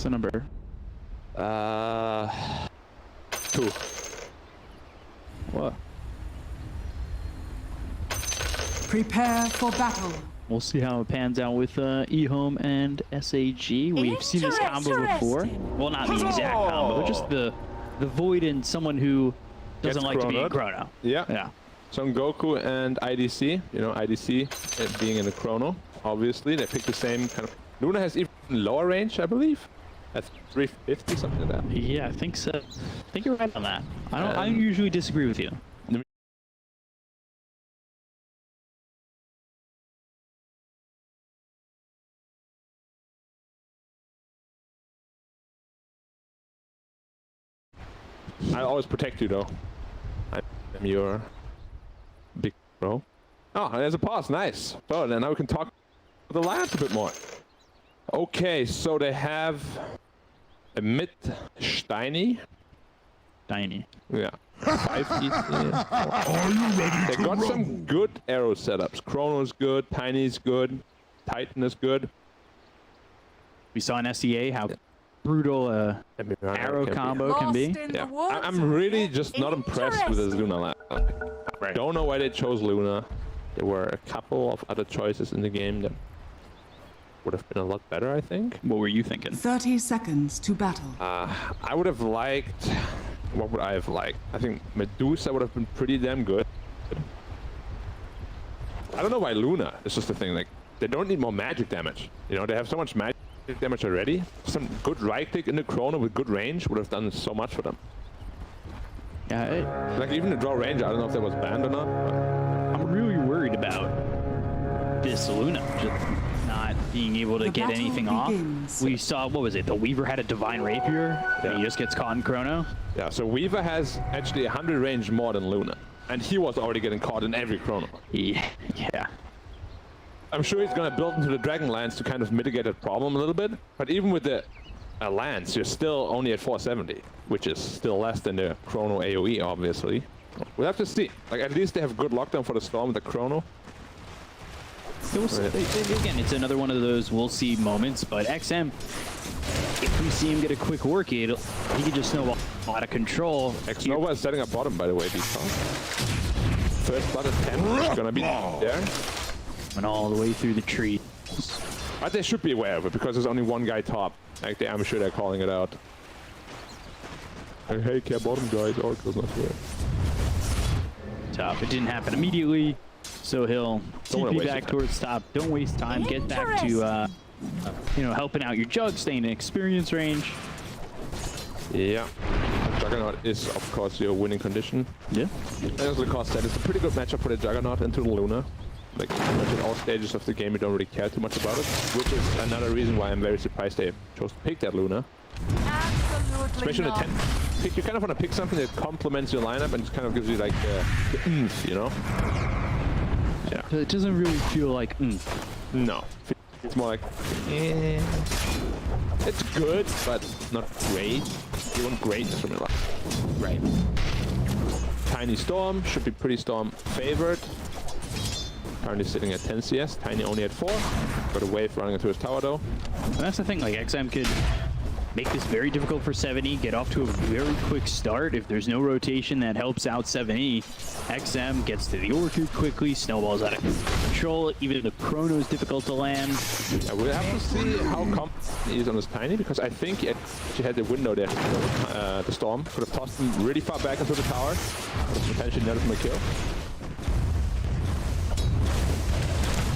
What's the number? 2. What? Prepare for battle. We'll see how it pans out with EHome and SAG. We've seen this combo before. Well, not the exact combo, but just the Void and someone who doesn't like to be in Chrono. Yeah. Yeah. Son Goku and IDC. You know, IDC being in the Chrono. Obviously, they pick the same kind of. Luna has even lower range, I believe. At 350, something like that. Yeah, I think so. I think you're right on that. I don't usually disagree with you. I always protect you, though. I'm your big bro. Oh, there's a pause. Nice. So then now we can talk to the lads a bit more. Okay, so they have a mid Steiny. Steiny. Yeah. 5 ET. They got some good arrow setups. Chrono's good. Tiny's good. Titan is good. We saw in SEA how brutal arrow combo can be. Yeah. I'm really just not impressed with this Luna lab. Right. Don't know why they chose Luna. There were a couple of other choices in the game that would have been a lot better, I think. What were you thinking? 30 seconds to battle. I would have liked... What would I have liked? I think Medusa would have been pretty damn good. I don't know why Luna. It's just the thing, like, they don't need more magic damage. You know, they have so much magic damage already. Some good right click in the Chrono with good range would have done so much for them. Yeah, like even the draw range, I don't know if that was banned or not. I'm really worried about this Luna just not being able to get anything off. We saw, what was it? The Weaver had a Divine Rapier, and he just gets caught in Chrono. Yeah, so Weaver has actually 100 range more than Luna, and he was already getting caught in every Chrono. Yeah. I'm sure he's gonna build into the Dragon Lance to kind of mitigate that problem a little bit, but even with the Lance, you're still only at 470, which is still less than the Chrono AoE, obviously. We'll have to see. Like, at least they have good lockdown for the Storm with the Chrono. Again, it's another one of those we'll see moments, but XM, if we see him get a quick work-aid, he could just snowball out of control. X-Nova is setting up bottom, by the way, First blood at 10 is gonna be there. And all the way through the tree. But they should be aware of it, because there's only one guy top. Like, I'm sure they're calling it out. Hey, care bottom guys, Oracle's not here. Top. It didn't happen immediately, so he'll TP back towards top. Don't waste time. Get back to, you know, helping out your Jug, staying in experience range. Yeah. Juggernaut is, of course, your winning condition. Yeah. And also the cost that it's a pretty good matchup for the Juggernaut into the Luna. Like, in all stages of the game, you don't really care too much about it, which is another reason why I'm very surprised they chose to pick that Luna. Absolutely. Especially in the 10 pick, you kind of want to pick something that complements your lineup and just kind of gives you like the oomph, you know? Yeah. It doesn't really feel like No. It's more like, eh. It's good, but not great. You want greatness from your life. right. Tiny Storm should be pretty Storm favored. Currently sitting at 10 CS, Tiny only at 4. Got a wave running into his tower though. And that's the thing, like XM could make this very difficult for 7E, get off to a very quick start. If there's no rotation that helps out 7E, XM gets to the Orchid quickly, snowballs out of control, even the Chrono is difficult to land. Yeah, we'll have to see how confident he is on this Tiny, because I think he actually had the window there. The Storm could have tossed him really far back into the tower, potentially netted him a kill.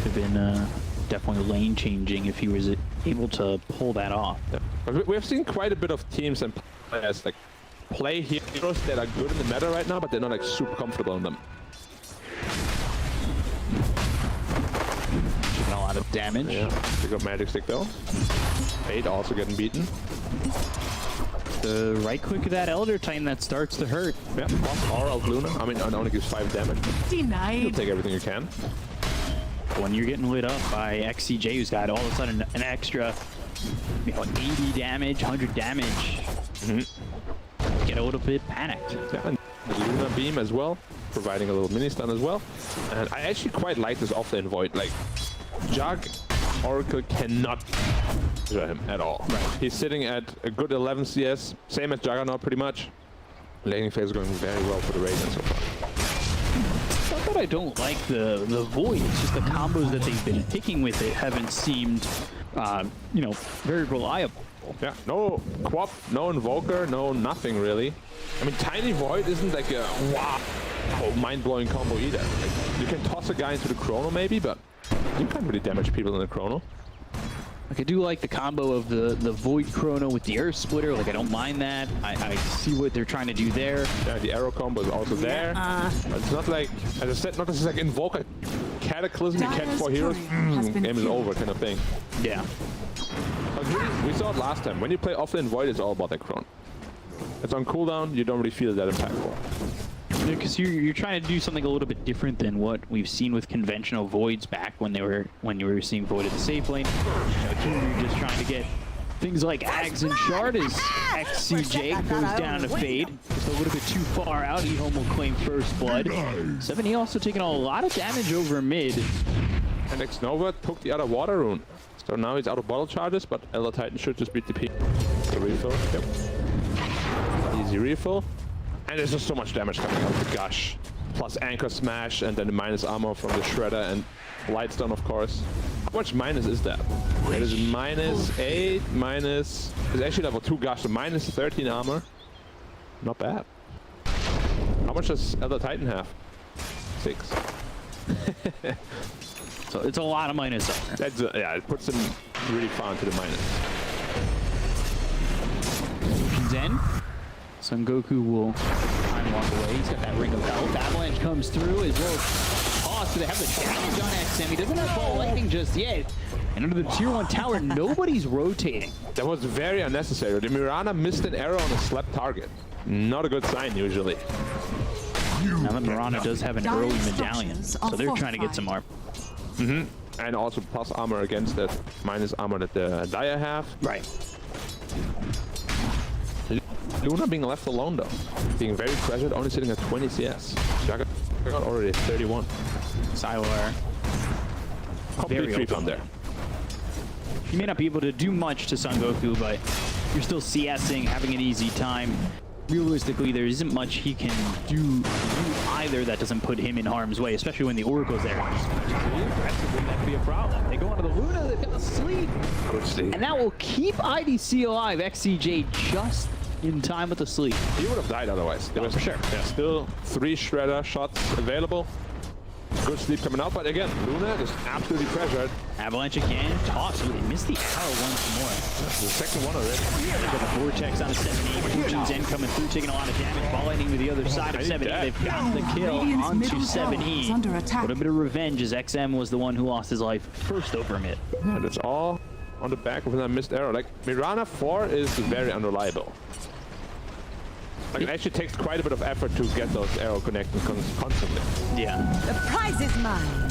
Could have been definitely lane changing if he was able to pull that off. Yeah. But we've seen quite a bit of teams and players like play heroes that are good in the meta right now, but they're not like super comfortable on them. Taking a lot of damage. Yeah, they got Magic Stick though. 8 also getting beaten. The right click of that Elder Titan that starts to hurt. Yeah, Aura of Luna. I mean, it only gives 5 damage. Denied. You'll take everything you can. When you're getting lit up by XCJ, who's got all of a sudden an extra, you know, 80 damage, 100 damage, get a little bit panicked. Yeah, and the Luna Beam as well, providing a little mini stun as well. And I actually quite like this offlane Void. Like, Jug Oracle cannot measure him at all. Right. He's sitting at a good 11 CS, same as Juggernaut pretty much. Laning phase is going very well for the Radiant so far. It's not that I don't like the Void, it's just the combos that they've been picking with it haven't seemed, you know, very reliable. Yeah, no Quap, no Invoker, no nothing really. I mean, Tiny Void isn't like a wow, mind-blowing combo either. Like, you can toss a guy into the Chrono maybe, but you can't really damage people in the Chrono. Like, I do like the combo of the Void Chrono with the Earth Splitter. Like, I don't mind that. I see what they're trying to do there. Yeah, the arrow combo is also there. But it's not like, as I said, not just like Invoker, Cataclysm, you catch 4 heroes, game is over kind of thing. Yeah. But really, we saw it last time. When you play Offlane Void, it's all about that Chrono. It's on cooldown, you don't really feel that impactful. Because you're trying to do something a little bit different than what we've seen with conventional Voids back when you were seeing Void at the safe lane. You know, here you're just trying to get things like Ags and Shard as XCJ goes down to Fade. Just a little bit too far out. EHome will claim first blood. 7E also taking a lot of damage over mid. And X-Nova took the other water rune. So now he's out of bottle charges, but Elder Titan should just beat the P. The refill. Yep. Easy refill. And there's just so much damage coming out of the Gush. Plus Anchor Smash, and then the minus armor from the Shredder and Lightstone, of course. How much minus is that? It is minus 8, minus... It's actually level 2 Gush, so minus 13 armor. Not bad. How much does Elder Titan have? 6. So it's a lot of minus armor. That's yeah, it puts him really far into the minus. Zen. Son Goku will try and walk away. He's got that Ring of Health. Avalanche comes through as well as toss. So they have the damage on XM. He doesn't have Ball Lightning just yet. And under the tier 1 tower, nobody's rotating. That was very unnecessary. The Mirana missed an arrow on a slept target. Not a good sign usually. Now that Mirana does have an early medallion, so they're trying to get some armor. And also plus armor against that minus armor that the Dire have. Right. Luna being left alone though. Being very pressured, only sitting at 20 CS. Juggernaut already at 31. Sylar. Complete creep on there. You may not be able to do much to Son Goku, but you're still CSing, having an easy time. Realistically, there isn't much he can do either that doesn't put him in harm's way, especially when the Oracle's there. That could be a problem. They go onto the Luna, they've got the sleep. Good sleep. And that will keep IDC alive. XCJ just in time with the sleep. He would have died otherwise. There was, for sure. Yeah, still 3 Shredder shots available. Good sleep coming out, but again, Luna is absolutely pressured. Avalanche again, toss. Ooh, they missed the arrow once more. That's the second one already. They got the Vortex on a 7E. Fujin's Zen coming through, taking a lot of damage. Ball Lightning to the other side of 7E. They've got the kill onto 7E. A little bit of revenge as XM was the one who lost his life first over mid. Yeah, that's all on the back of that missed arrow. Like, Mirana 4 is very unreliable. Like, it actually takes quite a bit of effort to get those arrow connecting constantly. Yeah. The prize is mine.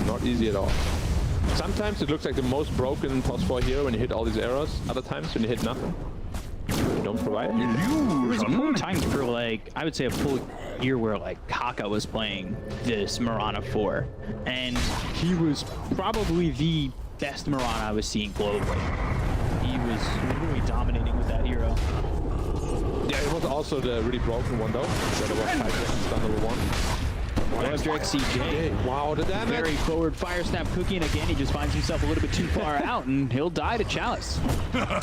Not easy at all. Sometimes it looks like the most broken +4 hero when you hit all these arrows. Other times when you hit nothing, you don't provide it. There was a time for, like, I would say a full year where, like, Kaka was playing this Mirana 4. And he was probably the best Mirana I was seeing globally. He was really dominating with that hero. Yeah, it was also the really broken one though. So there was 5 seconds down level 1. After XCJ. Wow, the damage! Very forward fire snap cookie, and again he just finds himself a little bit too far out, and he'll die to Chalice.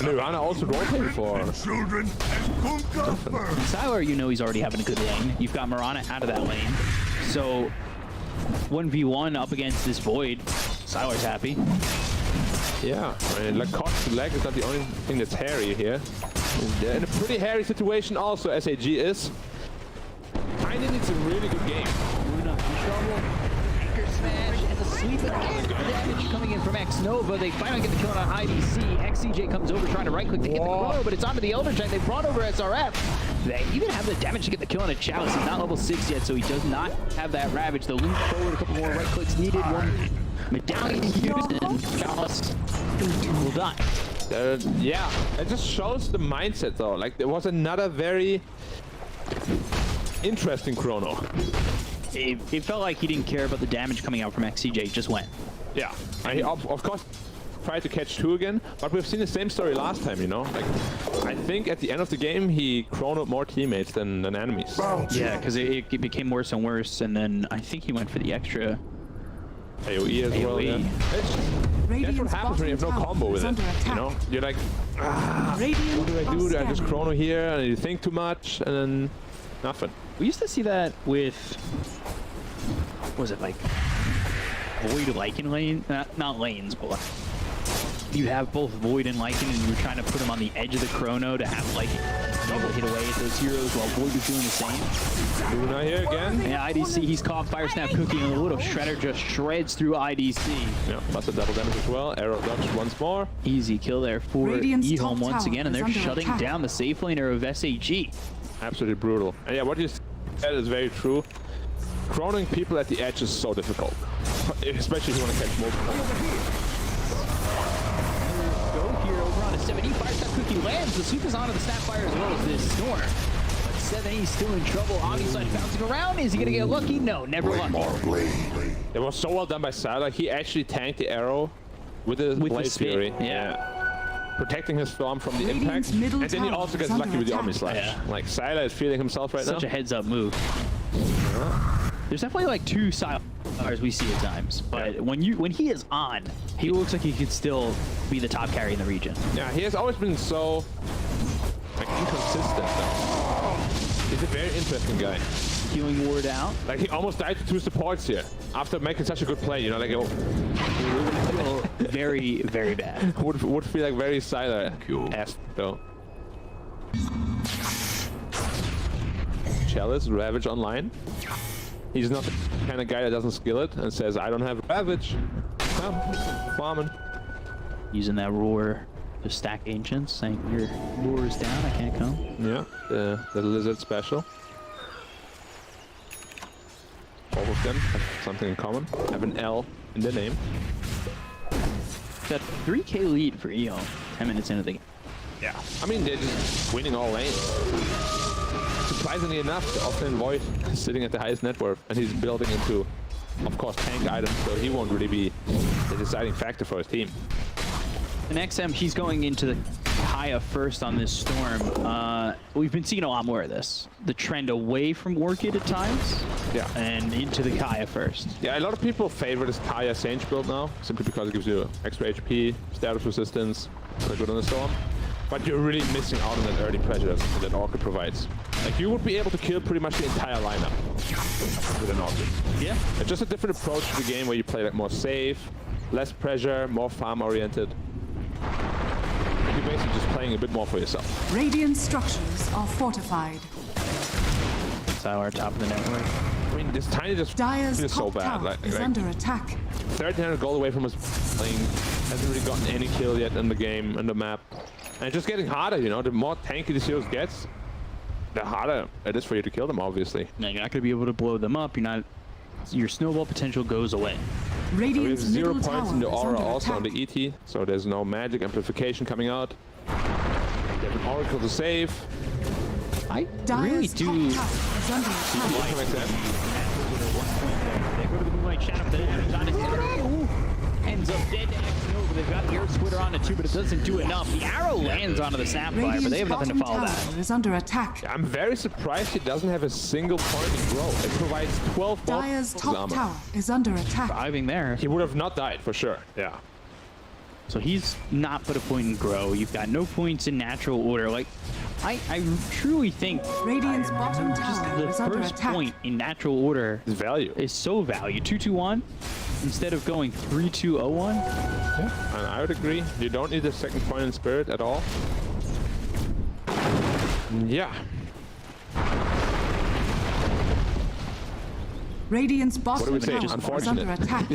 Mirana also rotating for children and Sylar, you know he's already having a good lane. You've got Mirana out of that lane. So 1v1 up against this Void. Sylar's happy. Yeah, I mean, like, Cox's leg is not the only thing that's hairy here. They're in a pretty hairy situation also, SAG is. Tiny needs a really good game. Luna in trouble. Anchor smash and the sleep again. Damage coming in from X-Nova. They finally get the kill on IDC. XCJ comes over trying to right-click to get the Chrono, but it's onto the Elder Giant. They brought over SRF. They even have the damage to get the kill on a Chalice. He's not level 6 yet, so he does not have that Ravage. They'll loop forward, a couple more right-clicks needed. One medallion used, and Chalice will die. Yeah, it just shows the mindset though. Like, there was another very interesting Chrono. It felt like he didn't care about the damage coming out from XCJ, just went. Yeah, he of course tried to catch 2 again, but we've seen the same story last time, you know? Like, I think at the end of the game, he chronoed more teammates than enemies. Yeah, because it became worse and worse, and then I think he went for the extra AoE as well, yeah. That's what Radiant's happens when you have no bottom combo tower with is it, under you attack. know? You're like, what Radiant do I do? Do I just scanning. chrono here, and you think too much, and then nothing. We used to see that with, what was it, like, Void Lycan lane? Not lanes, but like, you have both Void and Lycan, and you're trying to put them on the edge of the chrono to have Lycan be able to hit away at those heroes while Void is doing the same. Luna here again. Yeah, IDC, he's caught Fire Snap Cookie, and a little Shredder just shreds through IDC. Yeah, plus a double damage as well. Arrow dodge once more. Easy kill there for Radiant's EHome top once tower again, and is they're under shutting attack. down the safe laner of SAG. Absolutely brutal. And yeah, what you said is very true. Chronoing people at the edge is so difficult, especially if you want to catch multiple. Go here over on a 7E. Fire Snap Cookie lands. The sweep is onto the Snapfire as well as this Storm. But 7E still in trouble. Omniside bouncing around. Is he going to get lucky? No, never lucky. It was so well done by Sylar. He actually tanked the arrow with the Blade spin. Fury. Yeah. Protecting his storm from the Radiant's impact. middle And then he tower also is gets under lucky with the attack. Omni Slash. Yeah. Like, Sylar is feeling himself right Such now. a heads-up move. There's definitely like 2 Sylars we see at times, but when he is on, he looks like he could still be the top carry in the region. Yeah, he has always been so like inconsistent though. He's a very interesting guy. Healing ward out. Like he almost died to 2 supports here after making such a good play, you know, like it Very, very bad. would feel like very Sylar-esque though. Chalice, Ravage online. He's not the kind of guy that doesn't skill it and says, I don't have Ravage. Well, farming. Using that roar to stack ancients, saying your roar is down, I can't come. Yeah, the lizard special. All of them have something in common. Have an L in their name. That 3k lead for EHome, 10 minutes into the game. Yeah. I mean, they're just winning all lanes. Surprisingly enough, the offlane Void is sitting at the highest net worth, and he's building into, of course, tank items, so he won't really be the deciding factor for his team. And XM, he's going into the Kaya first on this Storm. We've been seeing a lot more of this. The trend away from Orchid at times, Yeah. and into the Kaya first. Yeah, a lot of people favor this Kaya Sage build now, simply because it gives you extra HP, status resistance, really good on the Storm. But you're really missing out on that early pressure that Orchid provides. Like, you would be able to kill pretty much the entire lineup with an Orchid. Yeah. It's just a different approach to the game where you play like more safe, less pressure, more farm-oriented. You're basically just playing a bit more for yourself. Radiant structures are fortified. Sylar top of the network. I mean, this tiny just Dire's feels so top bad. tower Like is under attack. 1300 gold away from his playing, hasn't really gotten any kill yet in the game, in the map. And it's just getting harder, you know, the more tanky the heroes gets, the harder it is for you to kill them, obviously. Now, you're not going to be able to blow them up. You're not. Your snowball potential goes away. We have Radiant's 0 middle points tower in the is aura under also on attack. the ET, so there's no magic amplification coming out. They have an oracle to save. I Dire's really top do. tower is under attack. Something like that. They go to the Moonlight Shadow, but then on his ends up dead to X-Nova. They've got the Air Splitter on it too, but it doesn't do enough. The arrow lands onto the Sapphire, but they have nothing to follow that. tower is under attack. I'm very surprised he doesn't have a single point to grow. It provides 12 Dire's balls top armor. tower is under attack. Driving there. He would have not died for sure. Yeah. So he's not put a point in grow. You've got no points in natural order. Like, I truly think Radiant's bottom just tower the is under first attack. point in natural order His value. is so value. 2-2-1 instead of going 3-2-0-1. And I would agree. You don't need a second point in spirit at all. Yeah. Radiant's do bottom we say? tower is Unfortunate. under attack.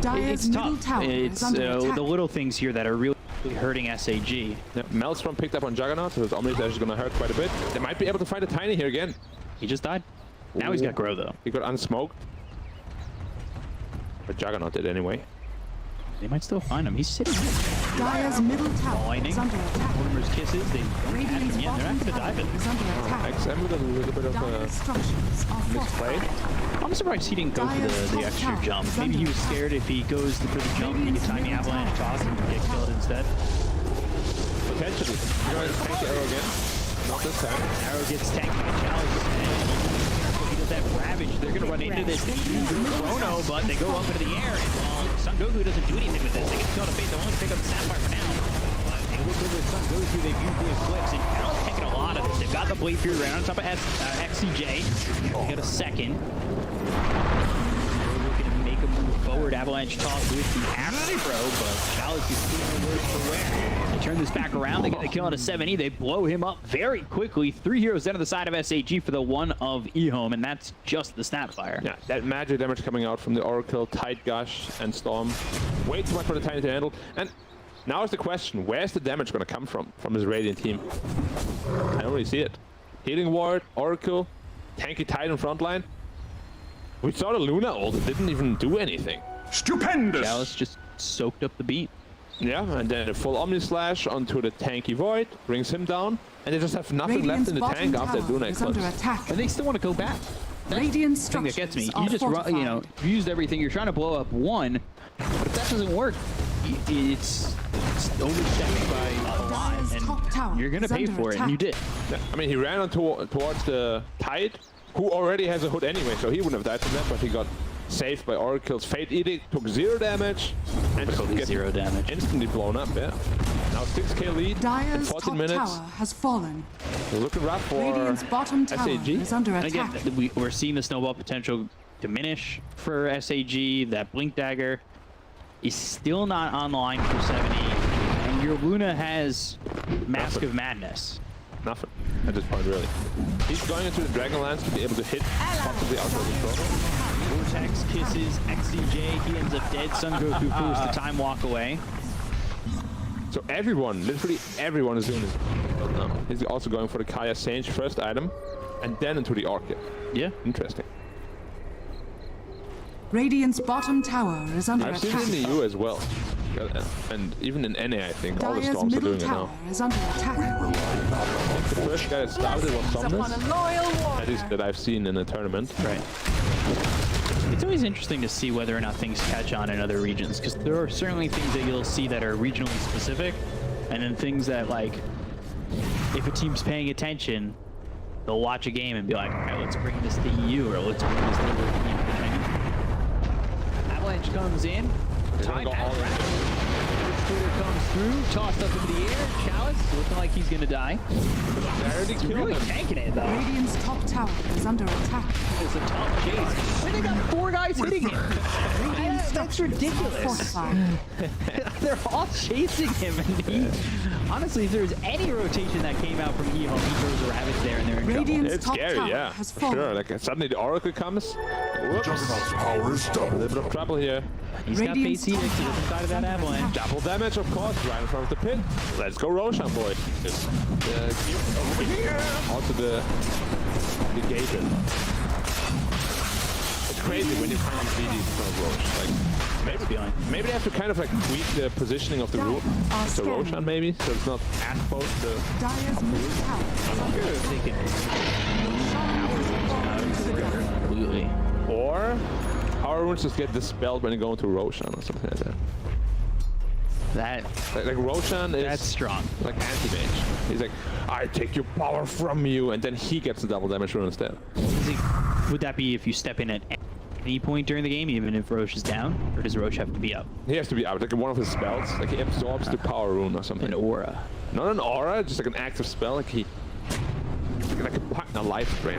Dire's It's middle tough. tower It's is under attack. the little things here that are really hurting SAG. Yeah. Maelstrom picked up on Juggernaut, so his Omni Slash is going to hurt quite a bit. They might be able to find a Tiny here again. He just died. Now he's got grow though. He got unsmoked. But Juggernaut did anyway. They might still find him. He's sitting here. Dire's middle tower Lightning. is under attack. Mortimer's kisses, they don't catch Radiant's him yet. They're bottom not going to dive tower in. is under attack. XM with a little bit of Dire's a structures are misplay. fortified. I'm surprised he didn't go for the extra jump. Maybe he was scared if he goes for the jump, he could time the avalanche toss and get killed instead. Potentially. You're going to tank the arrow again. Not this time. Arrow gets tanked by Chalice, and he does that Ravage. They're going to run into this Chrono, but they go up into the air, and Son Goku doesn't do anything with this. They get killed to fate. They only pick up the Sapphire for now. But they look over at Son Goku, they've used the Eclipse, and Arrow's taking a lot of this. They've got the Blade Fury right on top of XCJ. They got a second. They're looking to make a move forward. Avalanche toss with the Astro, but Chalice is putting the words for wear. They turn this back around. They get the kill on a 7E. They blow him up very quickly. 3 heroes down to the side of SAG for the one of EHome, and that's just the Snapfire. Yeah, that magic damage coming out from the Oracle, Tide Gush, and Storm. Way too much for the Tiny to handle. And now is the question, where's the damage going to come from this Radiant team? I don't really see it. Healing Ward, Oracle, tanky Titan frontline. We saw the Luna ult, it didn't even do anything. Stupendous! Chalice just soaked up the beat. Yeah, and then a full Omni Slash onto the tanky Void, brings him down, and they just have nothing left in the tank after that Luna is under Eclipse. attack. And they still want to go back. Radiant The thing that gets me. structures You just are run, you know, fortified. you've used everything. You're trying to blow up one, but if that doesn't work, it's overstepping by a lot, Dire's top tower and you're gonna is pay under for it, and you did. Yeah, I mean, he ran on towards the Tide, who already has a hood anyway, so he wouldn't have died from that, but he got saved by Oracle's Fate Edict, took 0 damage, and just Totally get 0 damage. instantly blown up, yeah. Now 6k lead in Dire's 14 top minutes. tower has fallen. Looking rough for Radiant's bottom tower SAG. is under And attack. again, we're seeing the snowball potential diminish for SAG. That Blink Dagger is still not on the line for 70, and your Luna has Mask of Madness. Nothing at this point, really. He's going into the Dragonlance to be able to hit possibly out of the throttle. Vortex kisses XCJ. He ends up dead. Son Goku forced the time walk away. So everyone, literally everyone is doing this. He's also going for the Kaya Sage first item, and then into the Orchid. Yeah. Interesting. Radiant's bottom tower is under I've seen attack. it in the EU as well. And even in NA, I think. All the Dire's Storms are middle doing it tower now. is under attack. I think the first guy that started it was Somnus. At least that I've seen in a tournament. Right. It's always interesting to see whether or not things catch on in other regions, because there are certainly things that you'll see that are regionally specific, and then things that, like, if a team's paying attention, they'll watch a game and be like, all right, let's bring this to EU, or let's bring this to the Chinese. Avalanche comes in. Time go all in. Twitter comes through, tossed up into the air. Chalice looking like he's gonna die. Already He's killed really him. tanking it though. Radiant's top tower is under attack. It's a tough chase. Wait, they got 4 guys hitting him. That's ridiculous. Fortified. They're all chasing him, and he, honestly, if there's any rotation that came out from EHome, he throws a Ravage there, and they're in trouble. Radiant's It's top scary, tower yeah. has For fallen. sure. Like suddenly the Oracle comes. Whoops. Juggernaut's power is A doubled. little bit of trouble here. He's got Radiant's Face top Edict to the tower side of is that under Avalanche. attack. Double damage, of course, right in front of the pit. Let's go Roshan, boy. Over here. Also the Gated. It's crazy when you finally see these in front of Rosh. Like, maybe they have to kind of like tweak the positioning of the room Are to scanning. Roshan, maybe, so it's not as close to. Dire's middle tower is under attack. Absolutely. Or Power Runes just get dispelled when you go into Roshan or something like that. Like Roshan is That's strong. like anti-mage. He's like, I take your power from you, and then he gets the double damage rune instead. Would that be if you step in at any point during the game, even if Roche is down, or does Roche have to be up? He has to be out, like one of his spells, like he absorbs the power rune or something. An aura. Not an aura, just like an active spell, like he, like a partner life drain.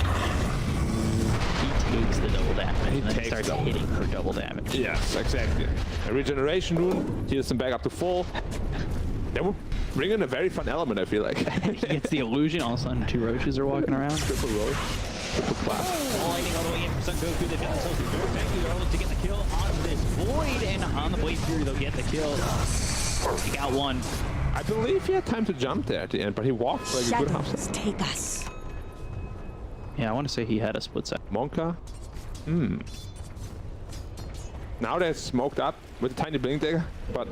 He takes the double damage, He and then takes starts double hitting for double damage. Yes, exactly. A regeneration rune heals him back up to full. That would bring in a very fun element, I feel like. He gets the illusion, all of a sudden 2 Roaches are walking around. Triple Roche, triple class. Lightning all the way in for Son Goku. They've got themselves a very thank you. They're able to get the kill on this Void, and on the Blade Fury, they'll get the kill. He got one. I believe he had time to jump there at the end, but he walked like a good half Shadows second. take us. Yeah, I want to say he had a split second. Monka? Now they're smoked up with a tiny blink dagger, but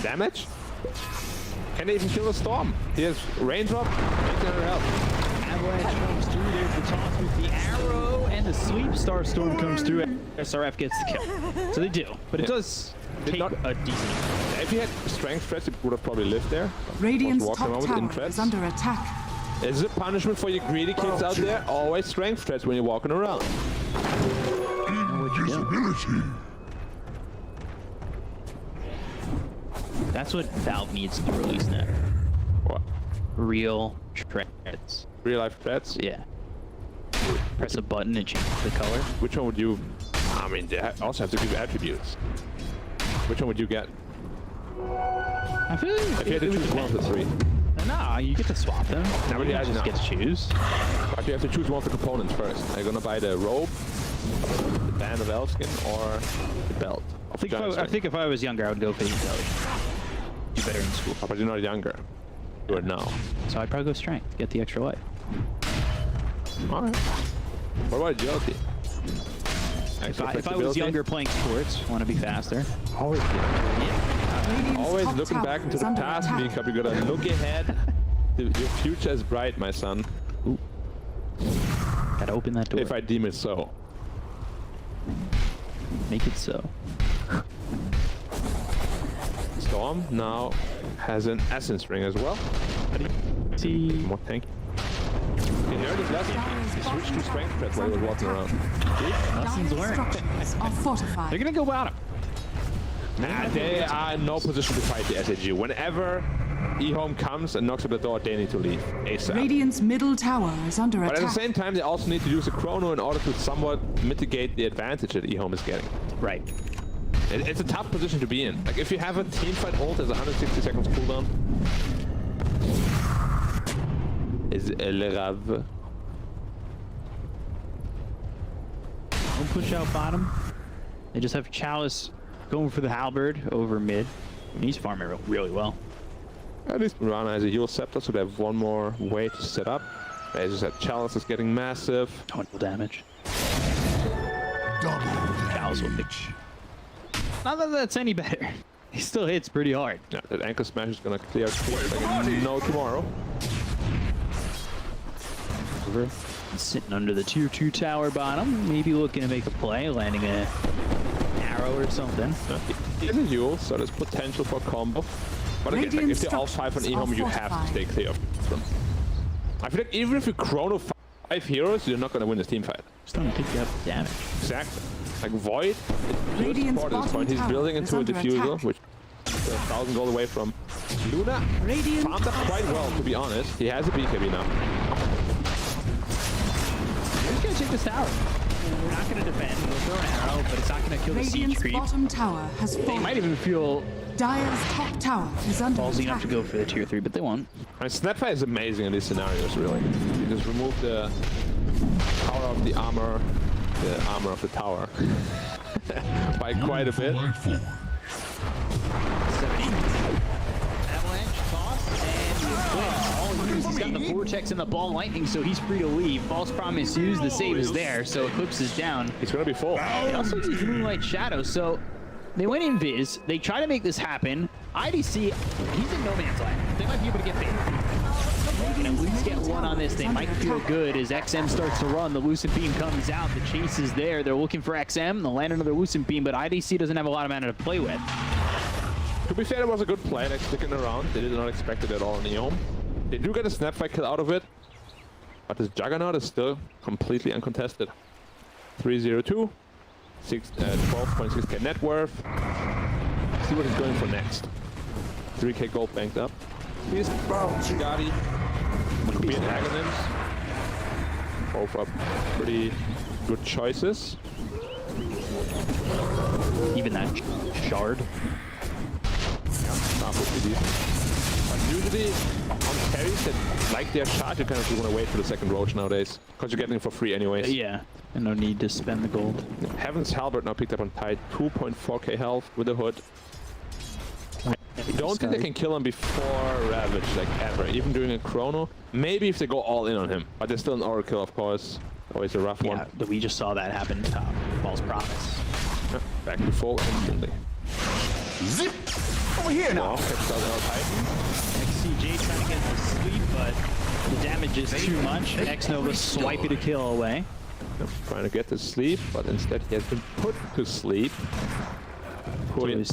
Damage? Can they even kill the storm? He has raindrop, 1900 health. Avalanche comes through. There's the toss with the arrow, and the sweep. Star Storm comes through. SRF gets the kill. So they do, but it does take not- a decent. If he had strength threats, he would have probably lived there. Radiant's Was walking top around with tower threats. is under attack. Is it punishment for you greedy kids out there? Always strength threats when you're walking around. Invisibility. That's what Valve needs to release now. What? Real threats. Real life threats? Yeah. Press a button and change the color. Which one would you... I mean, they also have to give attributes. Which one would you get? I feel like If you had to choose one of the three. Nah, you get to swap them. but You yeah, just no. get to choose. But you have to choose one of the components first. Are you gonna buy the robe, the band of elfskin, or the belt? I think if I was younger, I would go for the intelligence. Do better in school. But you're not younger. You are now. So I'd probably go strength, get the extra life. Alright. What about agility? If I was younger playing sports, want to be faster. Always, Radiant's always top looking tower back into is the under past, attack. being up. You gotta look ahead. Your future is bright, my son. Gotta open that door. If I deem it so. Make it so. Storm now has an essence ring as well. See. More tank. You learned his lesson. He switched to strength threat while he was walking around. Lessons Dire learned. structures are fortified. They're gonna go bottom. Nah, they are in no position to fight the SAG. Whenever EHome comes and knocks at the door, they need to leave ASAP. Radiant's middle tower is under But at the attack. same time, they also need to use a chrono in order to somewhat mitigate the advantage that EHome is getting. Right. It's a tough position to be in. Like, if you have a team fight ult as 160 seconds cooldown, is le rave. Don't push out bottom. They just have Chalice going for the halberd over mid. And he's farming really well. At least Mirana has a heal scepter, so they have one more way to set up. As I said, Chalice is getting massive. 20 damage. Double Chalice will pick. Not that that's any better. He still hits pretty hard. Yeah, that anchor smash is gonna clear creep like no tomorrow. Over. Sitting under the tier 2 tower bottom. Maybe looking to make a play, landing a arrow or something. He has a heal, so there's potential for combo. But again, like, if they're all 5 on EHome, you have to stay clear of them. I feel like even if you chrono 5 heroes, you're not gonna win this team fight. Just don't pick up damage. Exactly. Like Void, Radiant's at this point, he's bottom building tower into a is under diffuser, attack. which is 1,000 gold away from Luna. Radiant Farmed up quite well, to be honest. He has a BKB now. He's gonna take this tower. We're not gonna defend. We'll throw an arrow, but it's not gonna kill the siege Radiant's creep. bottom tower has They fallen. might even feel Dire's top tower is under ballsy enough attack. to go for the tier 3, but they won't. And Snapfire is amazing in these scenarios, really. You just remove the power of the armor of the tower, by quite a bit. Delightful. 70. Avalanche toss, and all he used, he's got the vortex and the ball lightning, so he's free to leave. False promise used, the save is there, so Eclipse is down. He's gonna be full. They also use Moonlight Shadow, so they went in Viz. They try to make this happen. IDC, he's in no man's land. They might be able to get bait. They can at least get one on this. They might feel good as XM starts to run. The Lucent Beam comes out. The chase is there. They're looking for XM. They'll land another Lucent Beam, but IDC doesn't have a lot of mana to play with. To be fair, it was a good play, like sticking around. They did not expect it at all in EHome. They do get a Snapfire kill out of it, but this Juggernaut is still completely uncontested. 302, 12.6k net worth. See what he's going for next. 3k gold banked up. He's Gotti. Could be an Aghanim's. Both are pretty good choices. Even that shard. Not would be decent. But usually on carries that like their shard, you kind of want to wait for the second roach nowadays, because you're getting it for free anyways. Yeah, and no need to spend the gold. Heaven's Halberd now picked up on Tide, 2.4k health with the hood. I don't think they can kill him before Ravage, like ever, even during a chrono. Maybe if they go all in on him, but there's still an Oracle, of course. Always a rough one. Yeah, we just saw that happen top. False promise. Back to full instantly. Zip. Over here now. Well, catches out AlcodeTV. XCJ trying to get to sleep, but the damage is too much. X-Nova swiping to kill away. Trying to get to sleep, but instead he has been put to sleep. Poor young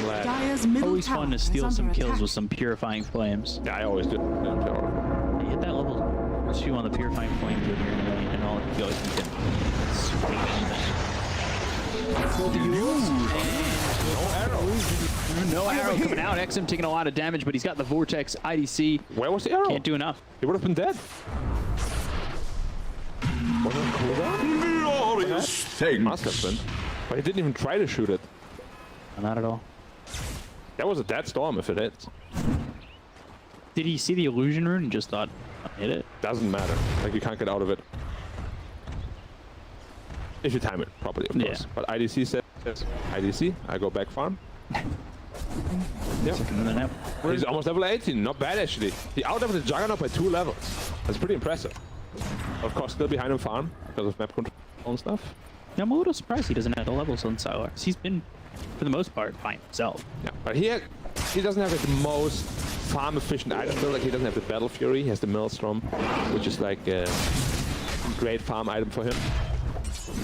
lad. Dire's middle Always tower fun to is steal under some kills attack. with some purifying flames. Yeah, I always do. You hit that level 2 on the purifying flames when you're in a lane, and all you always can swing No arrow coming out. XM taking a lot of damage, but he's got the Vortex IDC. Where was the arrow? Can't do enough. He would have been dead. Was it cooldown? Glorious things. Must have been. But he didn't even try to shoot it. Not at all. That was a dead storm if it hits. Did he see the illusion rune and just thought, I'll hit it? Doesn't matter. Like, you can't get out of it. If you time it properly, of course. But IDC says, IDC, I go back farm. Yep. He's almost level 18. Not bad, actually. He out-leveled the Juggernaut by 2 levels. That's pretty impressive. Of course, still behind him farm because of map control and stuff. Yeah, I'm a little surprised he doesn't have the levels on Sylar. He's been, for the most part, by himself. Yeah, but he doesn't have like, the most farm-efficient item build. Like, he doesn't have the Battle Fury. He has the Maelstrom, which is like a great farm item for him.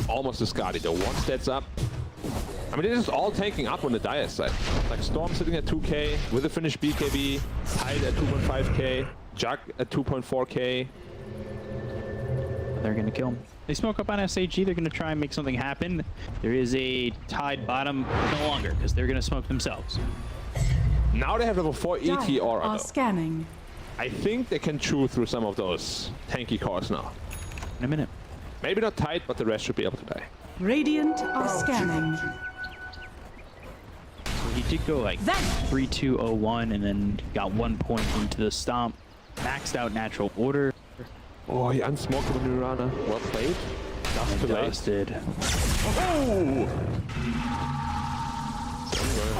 Almost a Skadi though. 1 stats up. I mean, this is all tanking up on the Dire side. Like Storm sitting at 2k with a finished BKB, Tide at 2.5k, Jug at 2.4k. They're gonna kill him. They smoke up on SAG. They're gonna try and make something happen. There is a Tide bottom no longer because they're gonna smoke themselves. Now they have level 4 ET Dire aura are though. scanning. I think they can chew through some of those tanky cores now. In a minute. Maybe not Tide, but the rest should be able to die. Radiant are scanning. So he did go like 3-2-0-1 and then got 1 point into the stomp. Maxed out natural order. Oh, he unsmoked the Nirvana. Well played. Just too late. Dusted. Oh!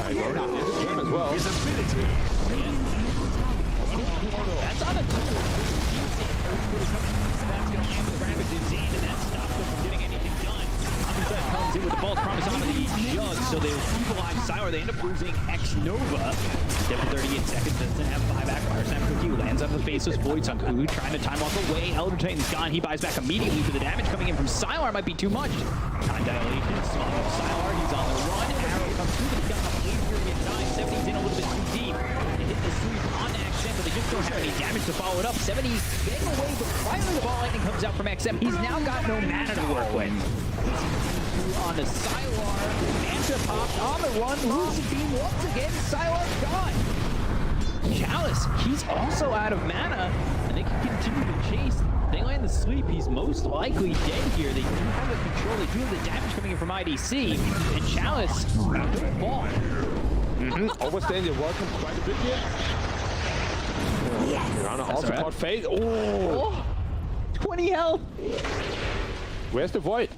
As well. That's on a comes in with the false promise on the jug, so they equalize Sylar. They end up losing X-Nova. Dead for 38 seconds, doesn't have 5 backfire. Snap Cookie lands on the faceless Void Sun Kulu, trying to time walk away. Elder Titan's gone. He buys back immediately for the damage coming in from Sylar. Might be too much. Time dilation. Small Sylar. He's on the run. Arrow comes through, but he's got enough lead here to get 9. 70's in a little bit too deep. They hit the sweep on XM, but they just don't have any damage to follow it up. 70's getting away, but finally the ball lightning comes out from XM. He's now got no mana to work with. On the Sylar, Manta popped on the run, losing beam once again. Sylar's gone. Chalice, he's also out of mana, and they can continue to chase. They land the sleep. He's most likely dead here. They do have the control. They do have the damage coming in from IDC, and Chalice about to fall. Overstaying your welcome quite a bit here. Yes. Mirana also caught Fade. Oh! 20 health. Where's the Void?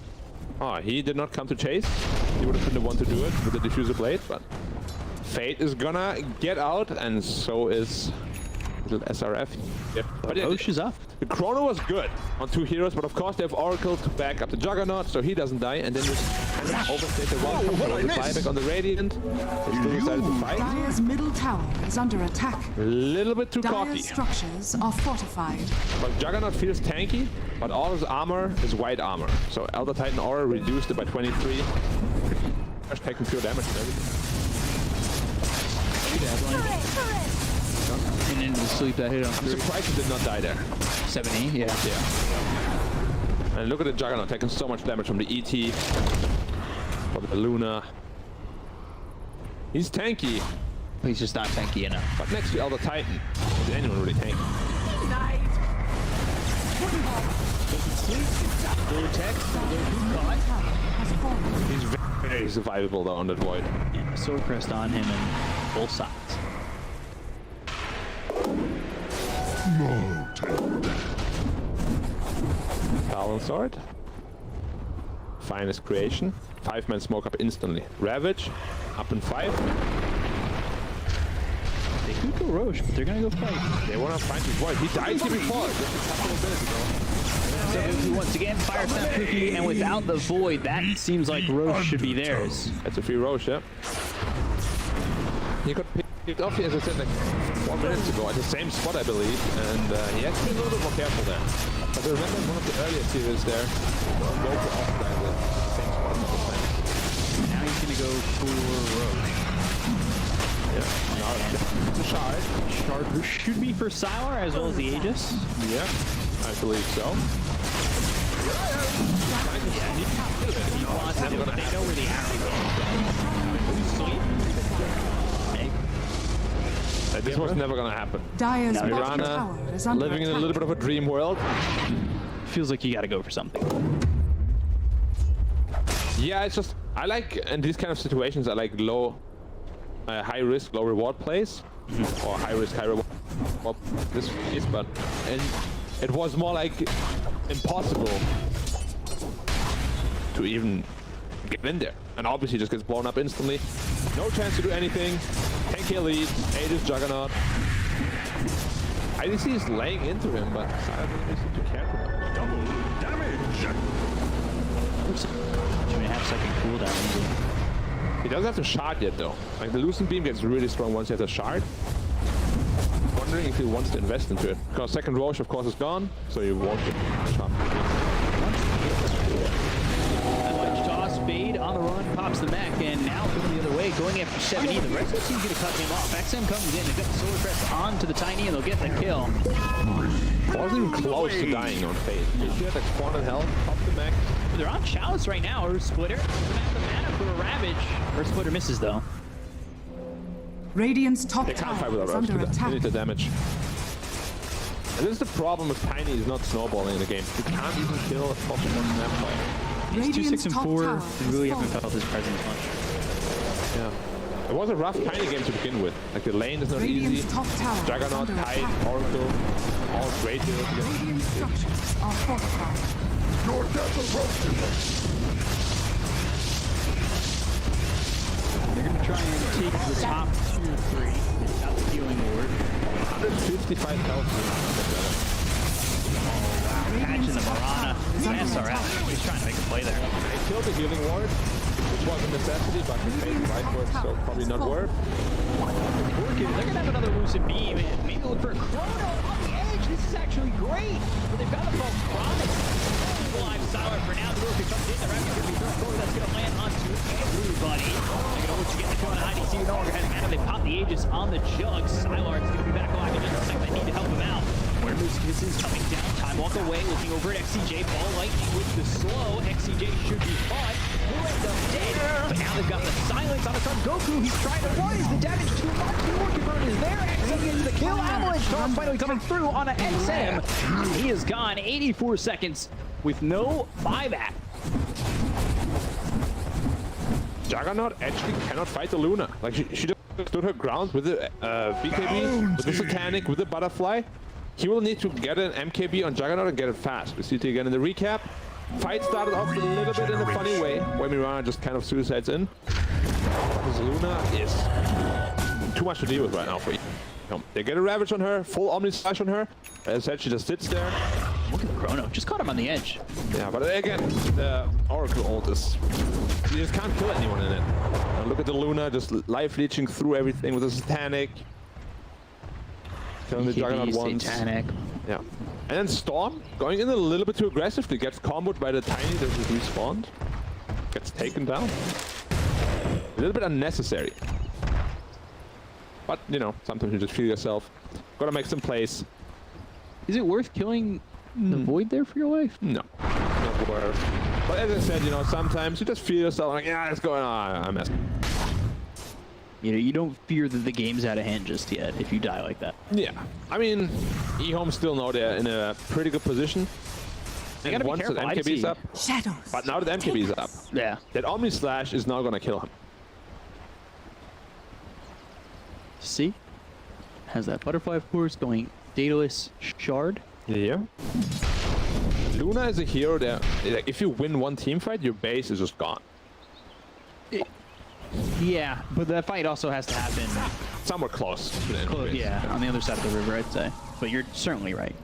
Oh, he did not come to chase. He would have been the one to do it with the Diffuser Blade, but Fate is gonna get out, and so is little SRF. Yep. But Roche is up. the Chrono was good on 2 heroes, but of course they have Oracle to back up the Juggernaut, so he doesn't die, and then just kind of overstayed the one the buyback on the Radiant. They still decided to fight. Dire's middle tower is under attack. A little bit too cocky. Dire's structures are fortified. But Juggernaut feels tanky, but all his armor is white armor. So Elder Titan Aura reduced it by 23. Just taking pure damage and everything. And into the sleep that hit on I'm surprised he did not die there. 70, yeah. Yeah. And look at the Juggernaut taking so much damage from the ET, from the Luna. He's tanky, He's just not tanky enough. but next to Elder Titan, is anyone really tanky? Has fallen. He's very survivable though on that Void. Yeah, sword crest on him and both sides. No, take Talon Sword. Finest creation. 5-man smoke up instantly. Ravage, up in 5. They could go Roche, but they're gonna go fight. They want to find his Void. He died here before, just a couple of minutes ago. So once again, fire snap Cookie, and without the Void, that seems like Roche should be theirs. That's a free Roche, yeah. He got picked off, as I said, like 4 minutes ago at the same spot, I believe, and he has to be a little bit more careful there. But I remember in one of the earlier series there, Dota off by the same spot a couple times. Now he's gonna go for Rogue. Yeah, now it's a shard. Shard should be for Sylar as well as the Aegis. Yeah, I believe so. He wants to do it, but they know where the arrow goes. Sleep. This was never gonna happen. Dire's bottom Mirana tower is under living in a attack. little bit of a dream world. Feels like you gotta go for something. Yeah, it's just, I like, in these kind of situations, I like high risk, low reward plays. Or high risk, high reward. Well, this is, but, and it was more like impossible to even get in there. And obviously just gets blown up instantly. No chance to do anything. 10k lead, Aegis Juggernaut. IDC is laying into him, but Sylar doesn't really seem to care for him. Double damage. 2.5 second cooldown. He doesn't have to shard yet though. Like the Lucent Beam gets really strong once he has a shard. Wondering if he wants to invest into it. Because second Roche of course is gone, so you won't get shard. Spade on the run, pops the mech, and now going the other way, going after 70. The rest of the team's going to cut him off. XM comes in, they've got the Solar Crest onto the Tiny, and they'll get the kill. Wasn't even close to dying on Fate. He had like 400 health, pop the mech. They're on Chalice right now, or Splitter. Doesn't have the mana for a Ravage. Or Splitter misses, though. Radiant's top They can't fight tower with is our under They attack. need the damage. And this is the problem with Tiny is not snowballing in the game. You can't even kill a Pokemon snap fight. He's 2, 6, and top 4. tower We really has haven't fallen. felt his presence much. Yeah. It was a rough Tiny game to begin with. Like the lane is not Radiant's easy. top tower is Juggernaut, under Tide, attack. Oracle, all great heroes together. Radiant structures are fortified. Your death approaches. They're going to try and take the top 2 or 3 without the healing ward. 155 health. Catching the Mirana. SRF. He's trying to make a play there. They killed the healing ward, which was a necessity, but the fate right was so probably not worth. They're going to have another Lucid Beam and maybe look for a Chrono on the edge. This is actually great. But they've got the false promise. Live Sylar for now. The Rook comes in. The Raptor going to be thrown forward. That's going to land onto everybody. They're going to look to get the kill on IDC. No longer has mana. They pop the Aegis on the Jug. Sylar's going to be back alive in just a second. They need to help him out. Where Moose is coming down. Time walk away. Looking over at XCJ. Ball lightning with the slow. XCJ should be fought. We'll end up dead. But now they've got the silence on the Son Goku. He's trying to run. Is the damage too much? The Orchid Burn is there. XM gets the kill. Avalanche Storm finally coming through on an XM. He is gone. 84 seconds with no buyback. Juggernaut actually cannot fight the Luna. Like she just stood her ground with the BKB, with the Satanic, with the Butterfly. He will need to get an MKB on Juggernaut and get it fast. We see it again in the recap. Fight started off a little bit in a funny way, where Mirana just kind of suicides in. Because Luna is too much to deal with right now for you. They get a Ravage on her, full Omni Slash on her. As I said, she just sits there. Look at the Chrono. Just caught him on the edge. Yeah, but again, the Oracle ult is... You just can't kill anyone in it. And look at the Luna, just life leeching through everything with the Satanic. Killing the Juggernaut once. Satanic. Yeah. And then Storm, going in a little bit too aggressively, gets comboed by the Tiny that just respawned. Gets taken down. A little bit unnecessary. But, you know, sometimes you just feel yourself. Gotta make some plays. Is it worth killing the Void there for your life? No. Not worth. But as I said, you know, sometimes you just feel yourself like, yeah, it's going on. I'm messing. You know, you don't fear that the game's out of hand just yet if you die like that. Yeah. I mean, EHome still know they're in a pretty good position. They gotta be once careful. that MKB is up. Shadows. But now that MKB is up, Yeah. that Omni Slash is now gonna kill him. See? Has that Butterfly, of course, going Daedalus Shard. Yeah. Luna is a hero that, like, if you win one team fight, your base is just gone. Yeah, but that fight also has to happen Somewhere close to the end of the base. yeah, on the other side of the river, I'd say. But you're certainly right.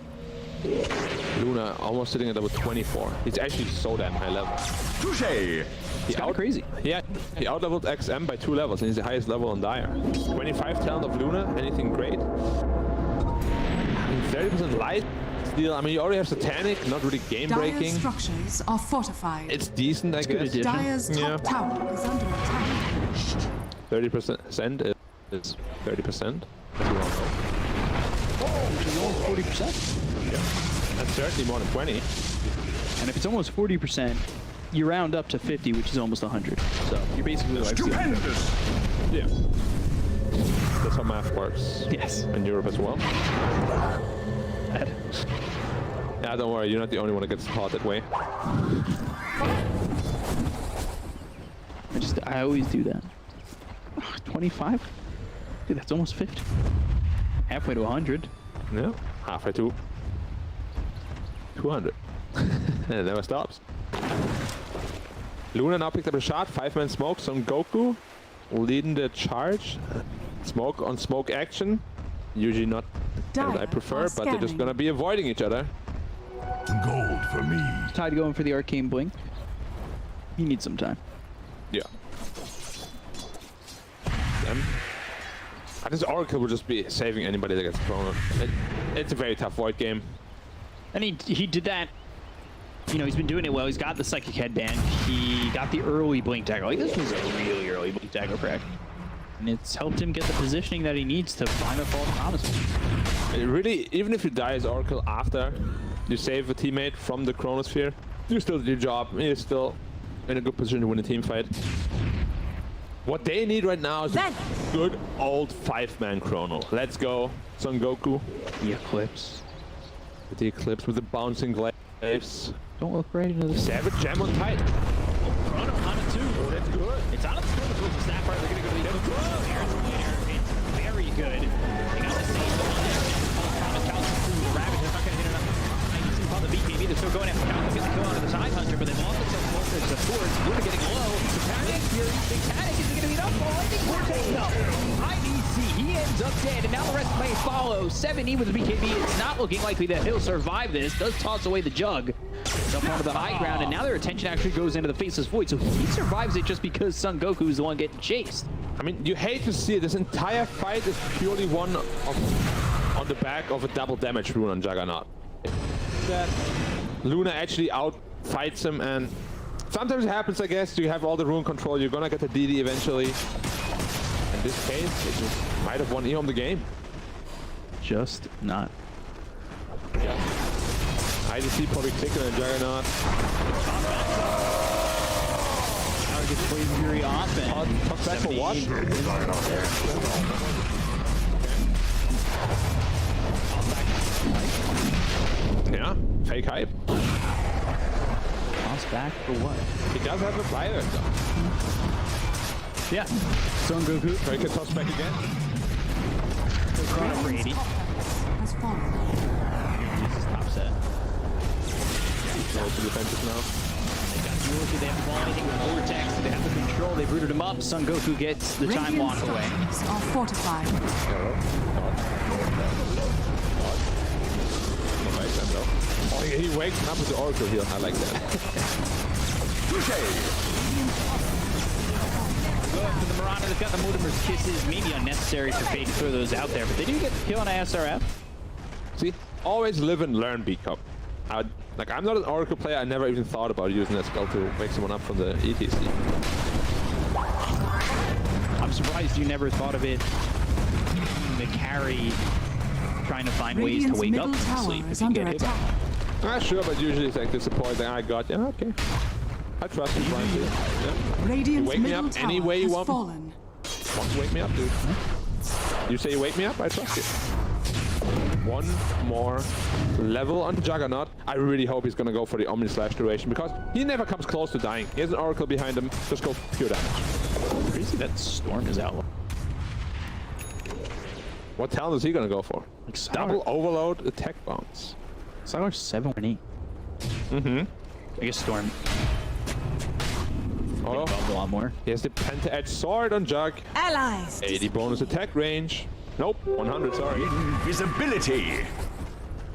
Luna almost sitting at level 24. He's actually so damn high level. Touché. It's kind of crazy. Yeah, he outleveled XM by 2 levels, and he's the highest level on Dire. 25 talent of Luna, anything great? 30% light steal. I mean, you already have Satanic, not really game Dire's breaking. structures are fortified. It's decent, I good guess. addition. Dire's top tower is under attack. 30% is 30%. Which is almost 40%. Yeah, that's certainly more than 20. And if it's almost 40%, you round up to 50, which is almost 100. So you're basically like Stupendous. Yeah. That's how math works. Yes. In Europe as well. Bad. Yeah, don't worry, you're not the only one that gets taught that way. I always do that. 25? Dude, that's almost 50. Halfway to 100. Yeah, halfway to 200. And it never stops. Luna now picked up a shot, 5-man smoke, Son Goku leading the charge. Smoke on smoke action. Usually not what I prefer, but they're just gonna be avoiding each other. Gold for me. Tide going for the arcane blink. He needs some time. Yeah. Them. This Oracle will just be saving anybody that gets thrown. It's a very tough void game. And he did that. You know, he's been doing it well. He's got the Psychic Headband. He got the early Blink Dagger. Like, this was a really early Blink Dagger crack. And it's helped him get the positioning that he needs to find a false promise. It really, even if you die as Oracle after you save a teammate from the Chronosphere, you still did your job. You're still in a good position to win a team fight. What they need right now is a good old 5-man Chrono. Let's go, Son Goku. The Eclipse. With the Eclipse, with the bouncing glaives. Don't look right into the Savage Gem on tight. Chrono on it too. That's good. It's on its good. The snap right. They're gonna go to the other. It's very good. They got the same promise counts through the Ravage. They're not gonna hit enough. I can see how the BKB. They're still going after Counter. Get the kill out of the Side Hunter, but they've lost themselves more to support. Luna getting low. Panic. Big Panic is gonna be enough. Oh, I think we're taking up. IDC. He ends up dead, and now the rest may follow. 7E with the BKB. It's not looking likely that he'll survive this. Does toss away the jug. Up onto the high ground, and now their attention actually goes into the Faceless Void, so he survives it just because Son Goku is the one getting chased. I mean, you hate to see it. This entire fight is purely won on the back of a double damage rune on Juggernaut. That Luna actually outfights him, and sometimes it happens, I guess. You have all the rune control. You're gonna get the DD eventually. In this case, it just might have won EHome the game. Just not. Yeah. IDC probably quicker than Juggernaut. Now he gets Blade Fury off, and Talk back for what? Yeah, fake hype. Toss back for what? He does have a flyer. Yeah. Son Goku. So he can toss back again. Chrono for 80. Has fallen. This is top set. Also defensive now. They got the Orchid, they have the ball, anything with Vortex, they have the control, they've rooted him up. Son Goku gets the time walk away. Structures are fortified. Oh, he wakes up with the Oracle heal. I like that. Go after the Marauder, they've got the Mortimer's Kisses, maybe unnecessary for Fate to throw those out there, but they do get the kill on ASRF. See, always live and learn, B-Cup. Like, I'm not an Oracle player. I never even thought about using that spell to wake someone up from the ETC. I'm surprised you never thought of it. The carry, trying to find ways to wake up from sleep if you get hit. Sure, but usually it's like the support that I got. Yeah, okay. I trust you, Brian. Yeah. Radiant's Wake me middle up tower any way you has want. fallen. Want to wake me up, dude? You say you wake me up, I trust you. One more level on the Juggernaut. I really hope he's gonna go for the Omni Slash duration because he never comes close to dying. He has an Oracle behind him. Just go pure damage. Crazy that Storm is out. What talent is he gonna go for? Like Double Overload attack bounce. Sylar's 7-8. I guess Storm. Oh, A lot more. he has the Penta-Edge Sword on Jug. Allies. 80 bonus attack range. Nope, 100, sorry. Invisibility.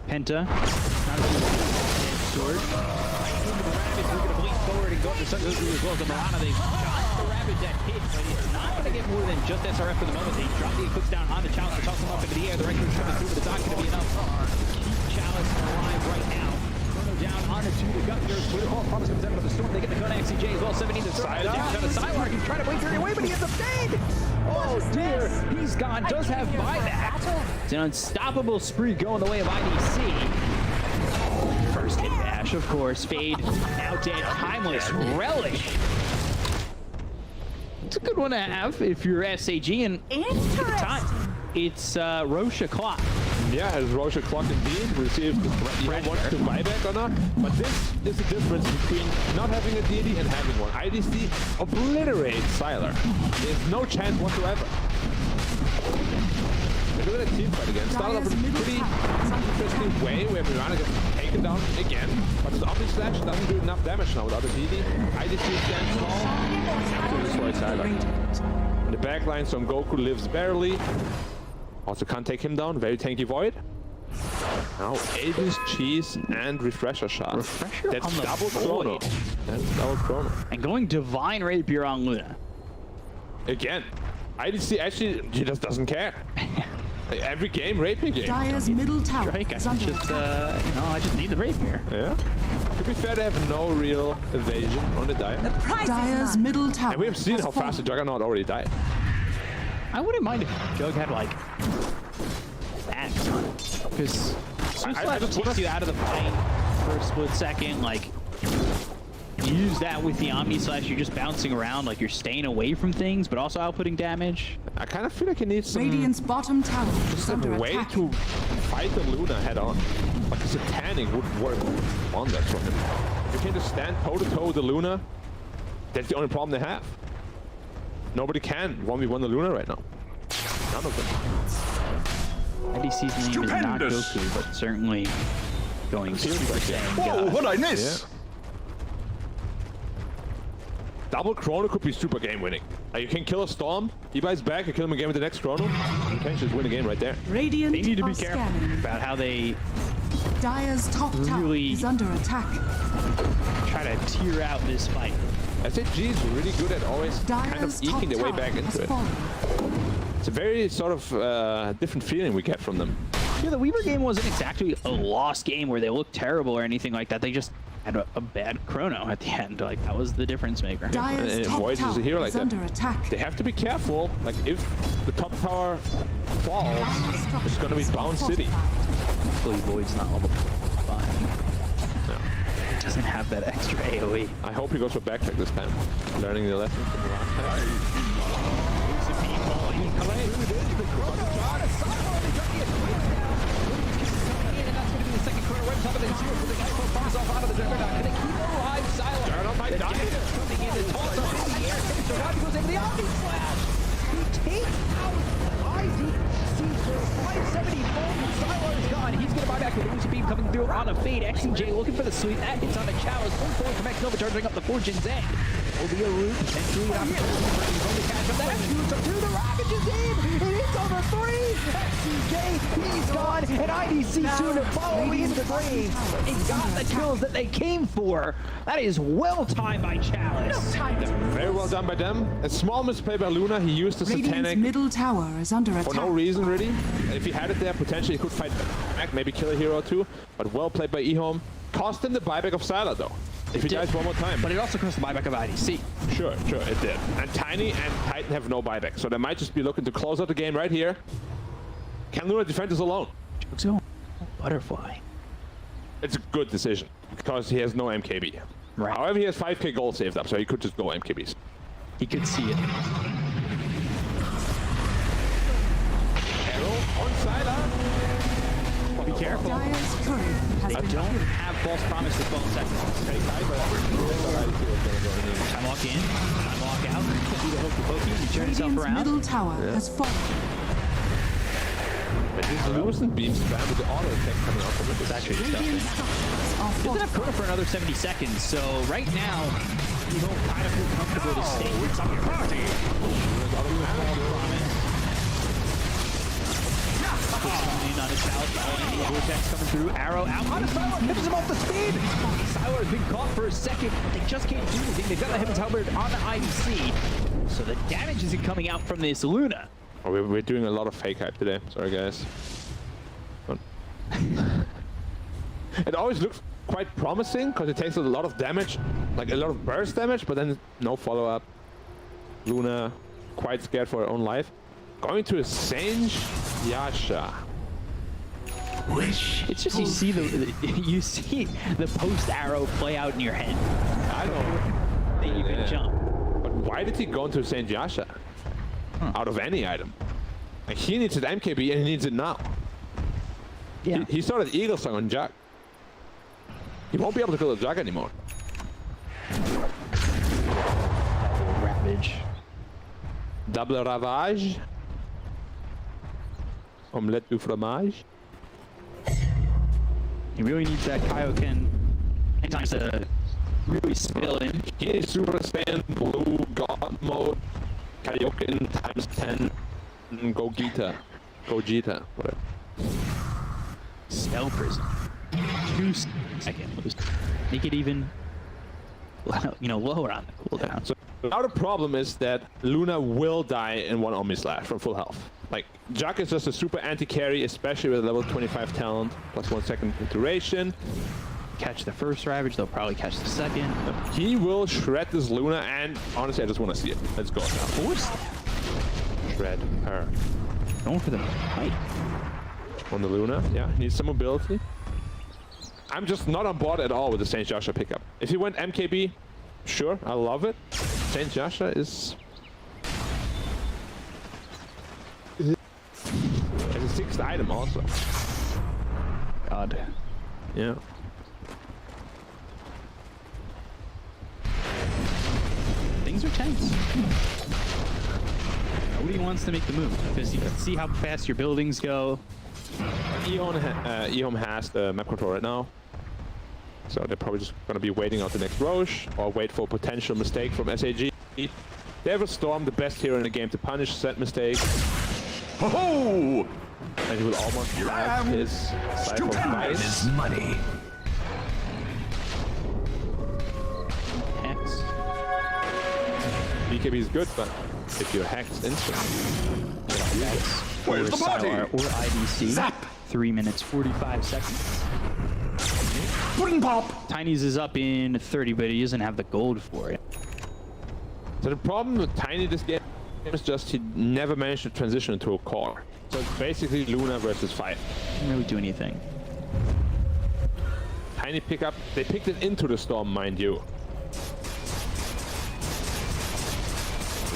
Penta. Not a sword. Rabbits are going to bleed forward and go up to Sunday as well as the Mirana. They've shot the Rabbit that hit, but it's not going to get more than just SRF for the moment. They drop the Eclipse down on the Chalice to toss them up into the air. The Rector's coming through, but it's not going to be enough to keep Chalice alive right now. Chrono down onto the Gunners. With a call, Promise comes out of the storm. They get the gun XCJ as well. 17 to Sylar. Down to Sylar. He's trying to break their way, but he ends up dead. Oh dear, he's gone. Does have buyback. It's an unstoppable spree going the way of IDC. First hit bash, of course. Fade, now dead. Timeless Relish. It's a good one to have if you're SAG and time. It's Rosha Clock. Yeah, it's Rosha Clock indeed. Received wants to buyback or not. But this is the difference between not having a deity and having one. IDC obliterates Sylar. There's no chance whatsoever. Look at that team fight again. Started off in a pretty interesting way where Mirana gets taken down again. But his Omni Slash doesn't do enough damage now without a deity. IDC stands tall to destroy Sylar. In the backline, Son Goku lives barely. Also can't take him down. Very tanky Void. Now Aegis, Cheese, and Refresher Shot. Refresher That's on the double Void. Chrono. That's double Chrono. And going Divine Rapier on Luna. Again, IDC actually, he just doesn't care. Like, every game, Rapier game. Dire's middle tower Drake, I is under just, attack. I just need the Rapier. Yeah. To be fair, they have no real evasion on the Dire. Dire's middle tower And we have seen has how fast the fallen. Juggernaut already died. I wouldn't mind if Jug had, like, backs on it. Because I just takes wanna- you out of the fight for a split second. Like, you use that with the Omni Slash, you're just bouncing around. Like, you're staying away from things, but also outputting damage. I kind of feel like he needs some Radiant's bottom tower is under way attack. to fight the Luna head on. Like a Satanic would work wonders for him. If you can just stand toe-to-toe with the Luna, that's the only problem they have. Nobody can 1v1 the Luna right now. None of them. IDC's name is not Stupendous. Goku, but certainly going Super Saiyan Whoa, God. what'd I miss? Double Chrono could be super game winning. You can kill a Storm, he buys back, you kill him again with the next Chrono. You can just win the game right there. Radiant They need to be are careful scanning. about how they Dire's top tower Really- is under attack. try to tear out this fight. SAG is really good at always kind Dire's of top eking their way tower back has into it. fallen. It's a very sort of different feeling we get from them. Yeah, the Weaver game wasn't exactly a lost game where they looked terrible or anything like that. They just had a bad chrono at the end. Like, that was the difference maker. Dire's and top Void is a tower hero like is that. under attack. They have to be careful. Like, if the top tower falls, it's going to be Bound City. Hopefully Void's not level 5. No. It doesn't have that extra AoE. I hope he goes for backtrack this time, learning the lesson from the last time. Coming through on a fade. XCJ looking for the sweep. That hits on the Chalice. 1-4 connects over, charging up the Fortune's End. Will be a root. Potentially an opportunity for him to catch up. That shoots up to the Ravages in. It hits over 3. XCJ, he's gone. And IDC soon to follow into the grave. It got the kills that they came for. That is well timed by Chalice. Very well done by them. A small misplay by Luna. He used the Radiant's Satanic middle tower is under for attack. no reason, really. If he had it there, potentially he could fight back, maybe kill a hero or two. But well played by EHome. Cost him the buyback of Sylar, though. If he dies one more time. But it also cost the buyback of IDC. Sure, it did. And Tiny and Titan have no buyback, so they might just be looking to close out the game right here. Can Luna defend this alone? Jug's going Butterfly. It's a good decision, because he has no MKB. Right. However, he has 5k gold saved up, so he could just go MKBs. He could see it. Arrow on Sylar. Be careful. Dire's turret has I been don't killed. have false promise with 12 seconds. Time walk in, time walk out. Do the hokey pokey, you turn yourself Radiant's around. middle tower has fallen. But this Lucent Beam spam with the auto attack coming out from it is actually Radiant's structures are Doesn't have fortified. Chrono for another 70 seconds, so right now, you don't kind of feel comfortable to stay. It's a party. coming in on his house. Vortex coming through. Arrow out. On Siler catches him off the speed. Siler has been caught for a second, but they just can't do anything. They've got the Heaven's Halberd on the IDC. So the damage isn't coming out from this Luna. Oh, we're doing a lot of fake hype today. Sorry, guys. But it always looks quite promising because it takes a lot of damage, like a lot of burst damage, but then no follow-up. Luna quite scared for her own life. Going to a Sange Yasha. It's just you see the post arrow play out in your head. I don't. They even jump. But why did he go into Sange Yasha? Out of any item. Like he needs an MKB and he needs it now. Yeah. He started Eagle Song on Jack. He won't be able to kill the Jack anymore. Ravage. Double Ravage. Omelette du fromage. He really needs that Kaioken anytime to really spill in. He needs Super Saiyan Blue God Mode. Kaioken times 10. Gogeta. Whatever. Spell Prism. 2 seconds. Make it even, lower on the cooldown. So now the problem is that Luna will die in one Omni Slash from full health. Like, Jack is just a super anti-carry, especially with level 25 talent, plus 1 second duration. Catch the first Ravage, they'll probably catch the second. He will shred this Luna, and honestly, I just want to see it. Let's go now. Force Shred her. going for the fight. On the Luna, yeah, needs some mobility. I'm just not on board at all with the Saint Yasha pickup. If he went MKB, sure, I love it. Saint Yasha is... It's a 6th item also. God. Yeah. Things are tense. Nobody wants to make the move because you can see how fast your buildings go. EHome has the map control right now. So they're probably just going to be waiting out the next Roche or wait for a potential mistake from SAG. They have a Storm, the best hero in the game to punish said mistake. Ho-ho! And he will almost have his Cypher Time is money. Hex. BKB is good, but if you're hacked instantly. Where's the party? Or IDC. Zap! 3 minutes 45 seconds. Pudding pop! Tiny's is up in 30, but he doesn't have the gold for it. So the problem with Tiny this game is just he never managed to transition into a core. So it's basically Luna versus 5. Didn't really do anything. Tiny pickup, they picked it into the Storm, mind you.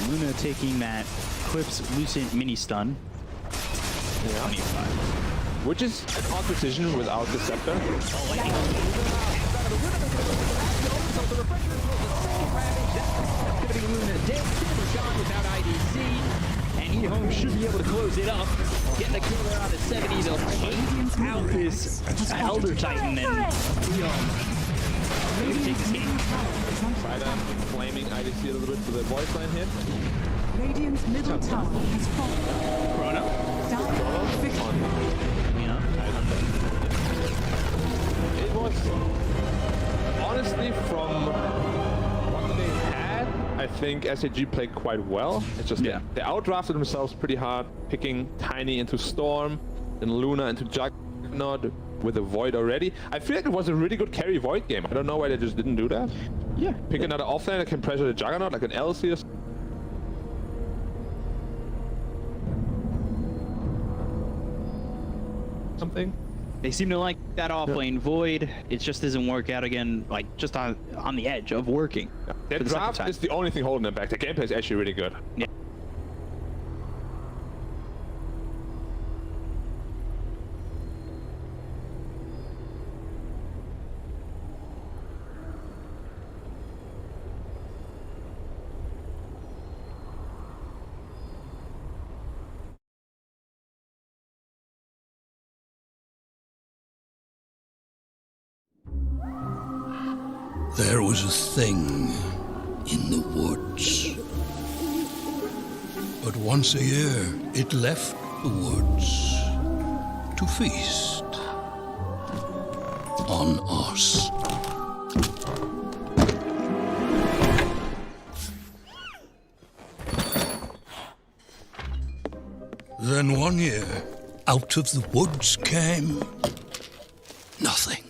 Luna taking that Clip's Lucent mini stun. Yeah. 25. Which is an odd decision without the Scepter. And EHome should be able to close it up. Getting the kill there on the 70. They'll take out this Elder Titan and EHome. Maybe take this game. Try to flaming IDC a little bit for the voice line hit. Radiant's middle tower has fallen. Chrono. Dire victory. You know, It was honestly from what they had, I think SAG played quite well. It's just they outdrafted themselves pretty hard, picking Tiny into Storm, and Luna into Juggernaut with a Void already. I feel like it was a really good carry Void game. I don't know why they just didn't do that. yeah. Pick another offlane that can pressure the Juggernaut, like an LC or something. They seem to like that offlane Void. It just doesn't work out again, like just on the edge of working. Their for the second draft time. is the only thing holding them back. The gameplay is actually really good. Yeah. There was a thing in the woods. But once a year, it left the woods to feast on us. Then one year, out of the woods came nothing.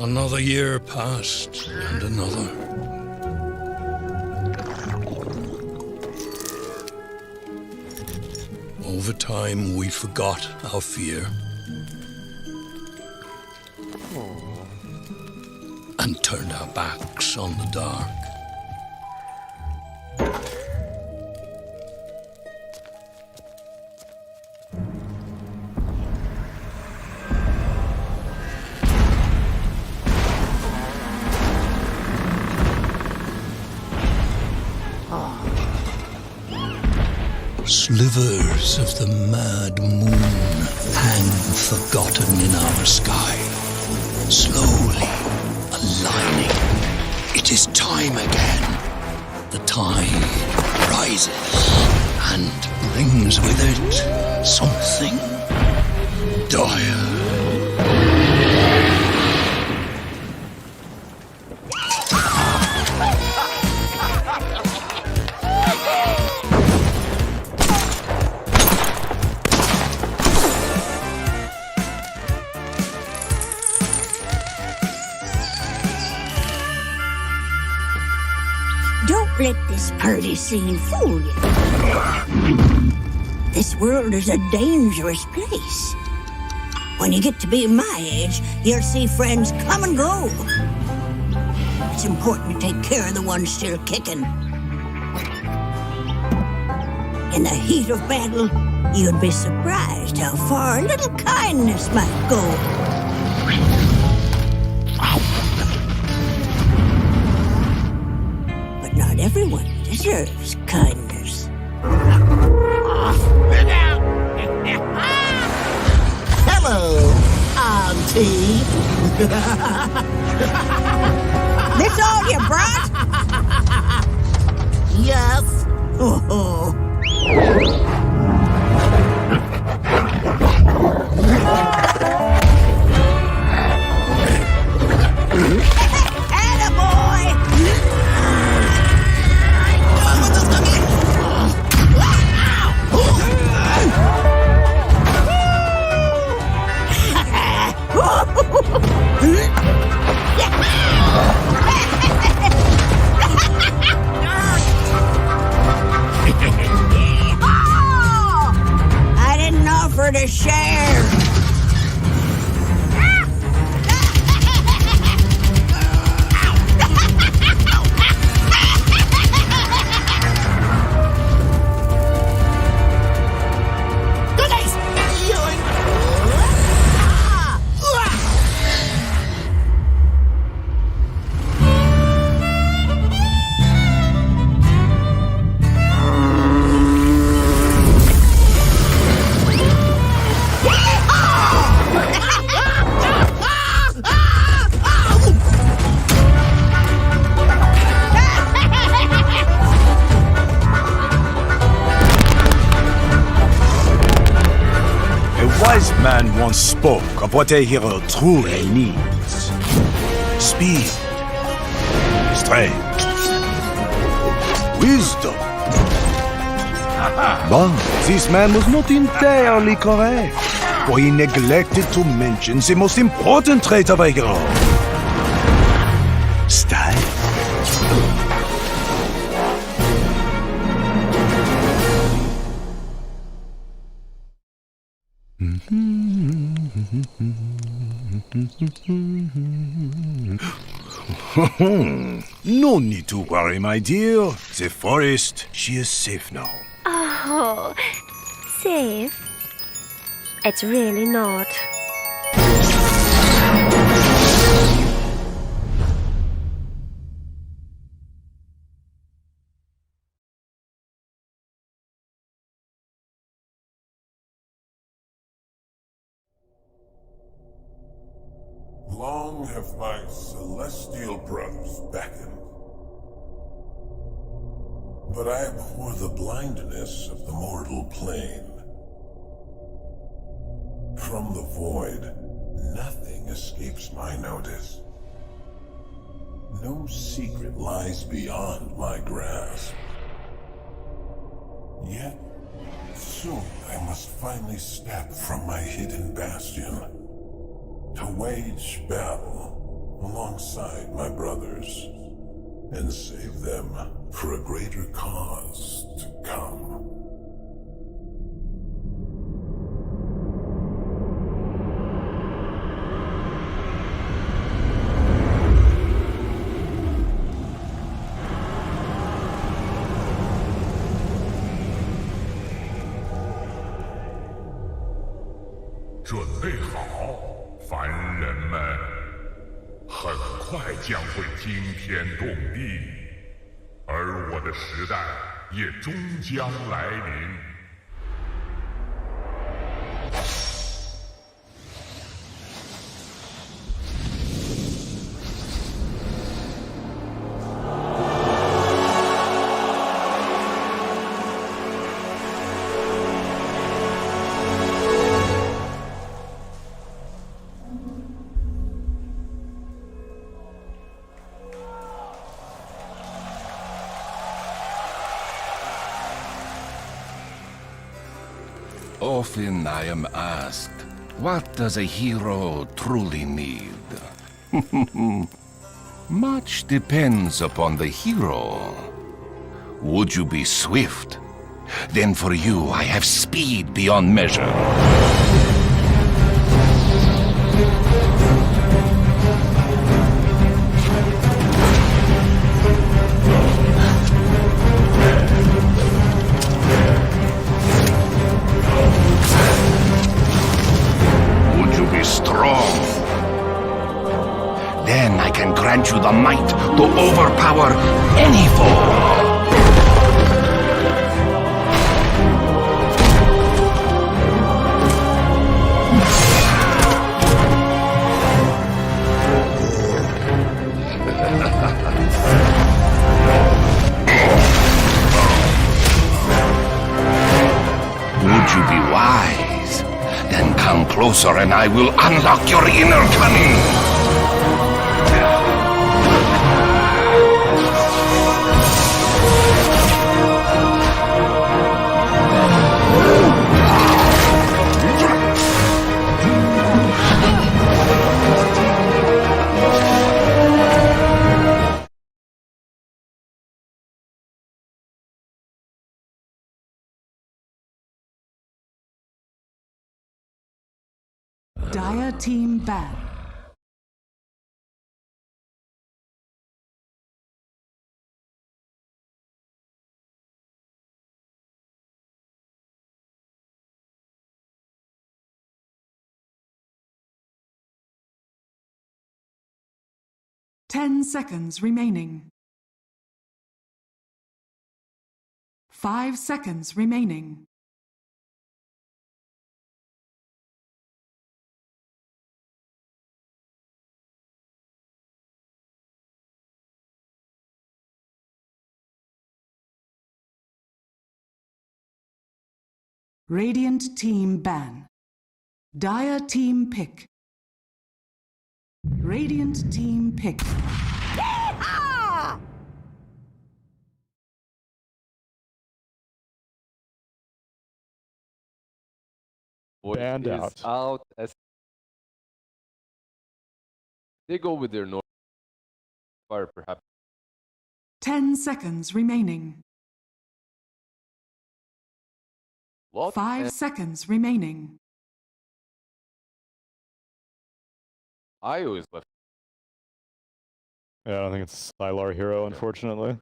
Another year passed, and another. Over time, we forgot our fear. And turned our backs on the dark. Slivers of the mad moon hang forgotten in our sky, slowly aligning. It is time again. The tide rises and brings with it something dire. Don't let this party scene fool you. This world is a dangerous place. When you get to be my age, you'll see friends come and go. It's important to take care of the ones still kicking. In the heat of battle, you'd be surprised how far a little kindness might go. But not everyone deserves kindness. Hello, Auntie. This all you brought? Yes. Oh. I didn't offer to share. A wise man once spoke of what a hero truly needs. Speed, strength, wisdom. But this man was not entirely correct, for he neglected to mention the most important trait of a hero. Style. No need to worry, my dear. The forest, she is safe now. Oh, safe? It's really not. long have my celestial brothers beckoned? But I abhor the blindness of the mortal plane. From the void, nothing escapes my notice. No secret lies beyond my grasp. Yet, soon I must finally step from my hidden bastion to wage battle alongside my brothers and save them for a greater cause to come.将会惊天动地，而我的时代也终将来临。Often I am asked, what does a hero truly need? Much depends upon the hero. Would you be swift? Then for you I have speed beyond measure. Strong. Then I can grant you the might to overpower any foe. Would you be wise? Then come closer and I will unlock your inner cunning! Dire team ban. Ten seconds remaining. 5 seconds remaining. Radiant team ban. Dire team pick. Radiant team pick. Banned out. As they go with their normal fire, perhaps. 10 seconds remaining. What? 5 seconds remaining. I always left. Yeah, I don't think it's Sylar hero, unfortunately.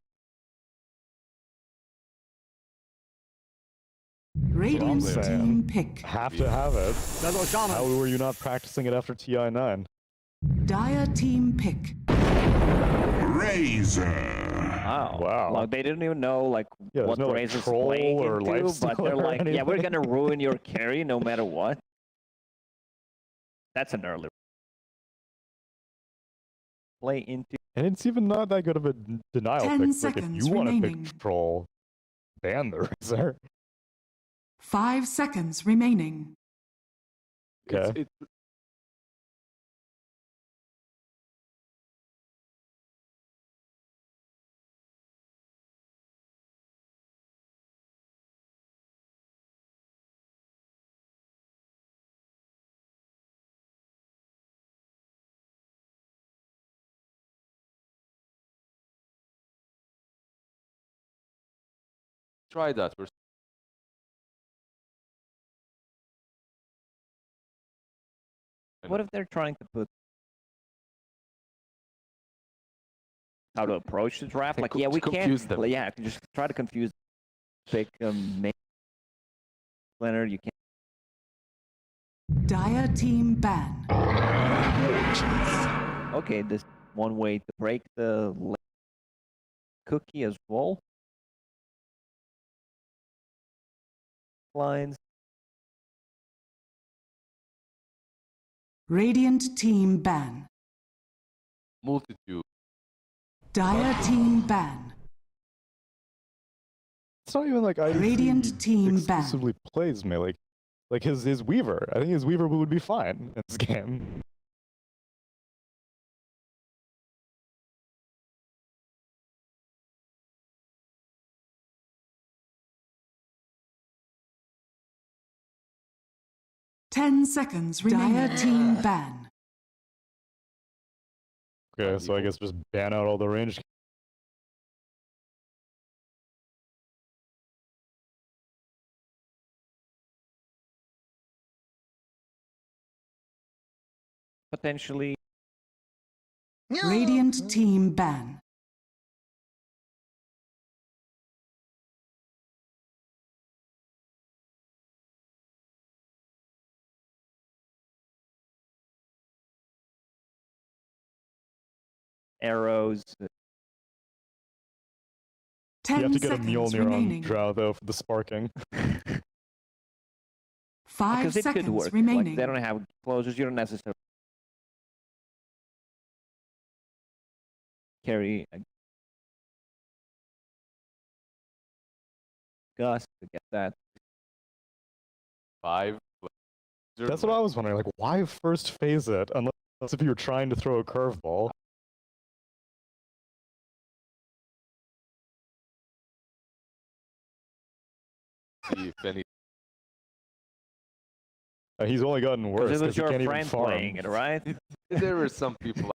Radiant team pick. Have to have it. How were you not practicing it after TI9? Dire team pick. Razor. Wow. Like, they didn't even know like Yeah, what no, Razor's troll playing or into, but they're lifestealer or like, yeah, we're anything. gonna ruin your carry no matter what. That's an early play into. And it's even not that good of a denial 10 pick. Like, if seconds you want to pick remaining. control, ban the Razor. 5 seconds remaining. Okay. Try that. What if they're trying to put how to approach the draft? Like, yeah, we confuse can't. them. Yeah, I can just try to confuse. Pick main Leonard. You can't. Dire team ban. Okay, this one way to break the cookie as well. Lines. Radiant team ban. Multitude. Dire team ban. It's not even like IDC Radiant team ban. exclusively plays melee. Like his Weaver. I think his Weaver would be fine in this game. Ten seconds remaining. Dire team ban. Okay, so I guess just ban out all the ranged. Potentially. Radiant team ban. Arrows. 10 You have to get a seconds Mjolnir remaining. on Drow though for the sparking. 5 Because it could seconds work. remaining. Like, they don't have closers. You don't necessarily carry a gust to get that. 5. That's what I was wondering. Like, why first phase it unless if you're trying to throw a curveball? See if any. He's only gotten worse Because it was because he your can't even friend farm. playing it, right? There were some people.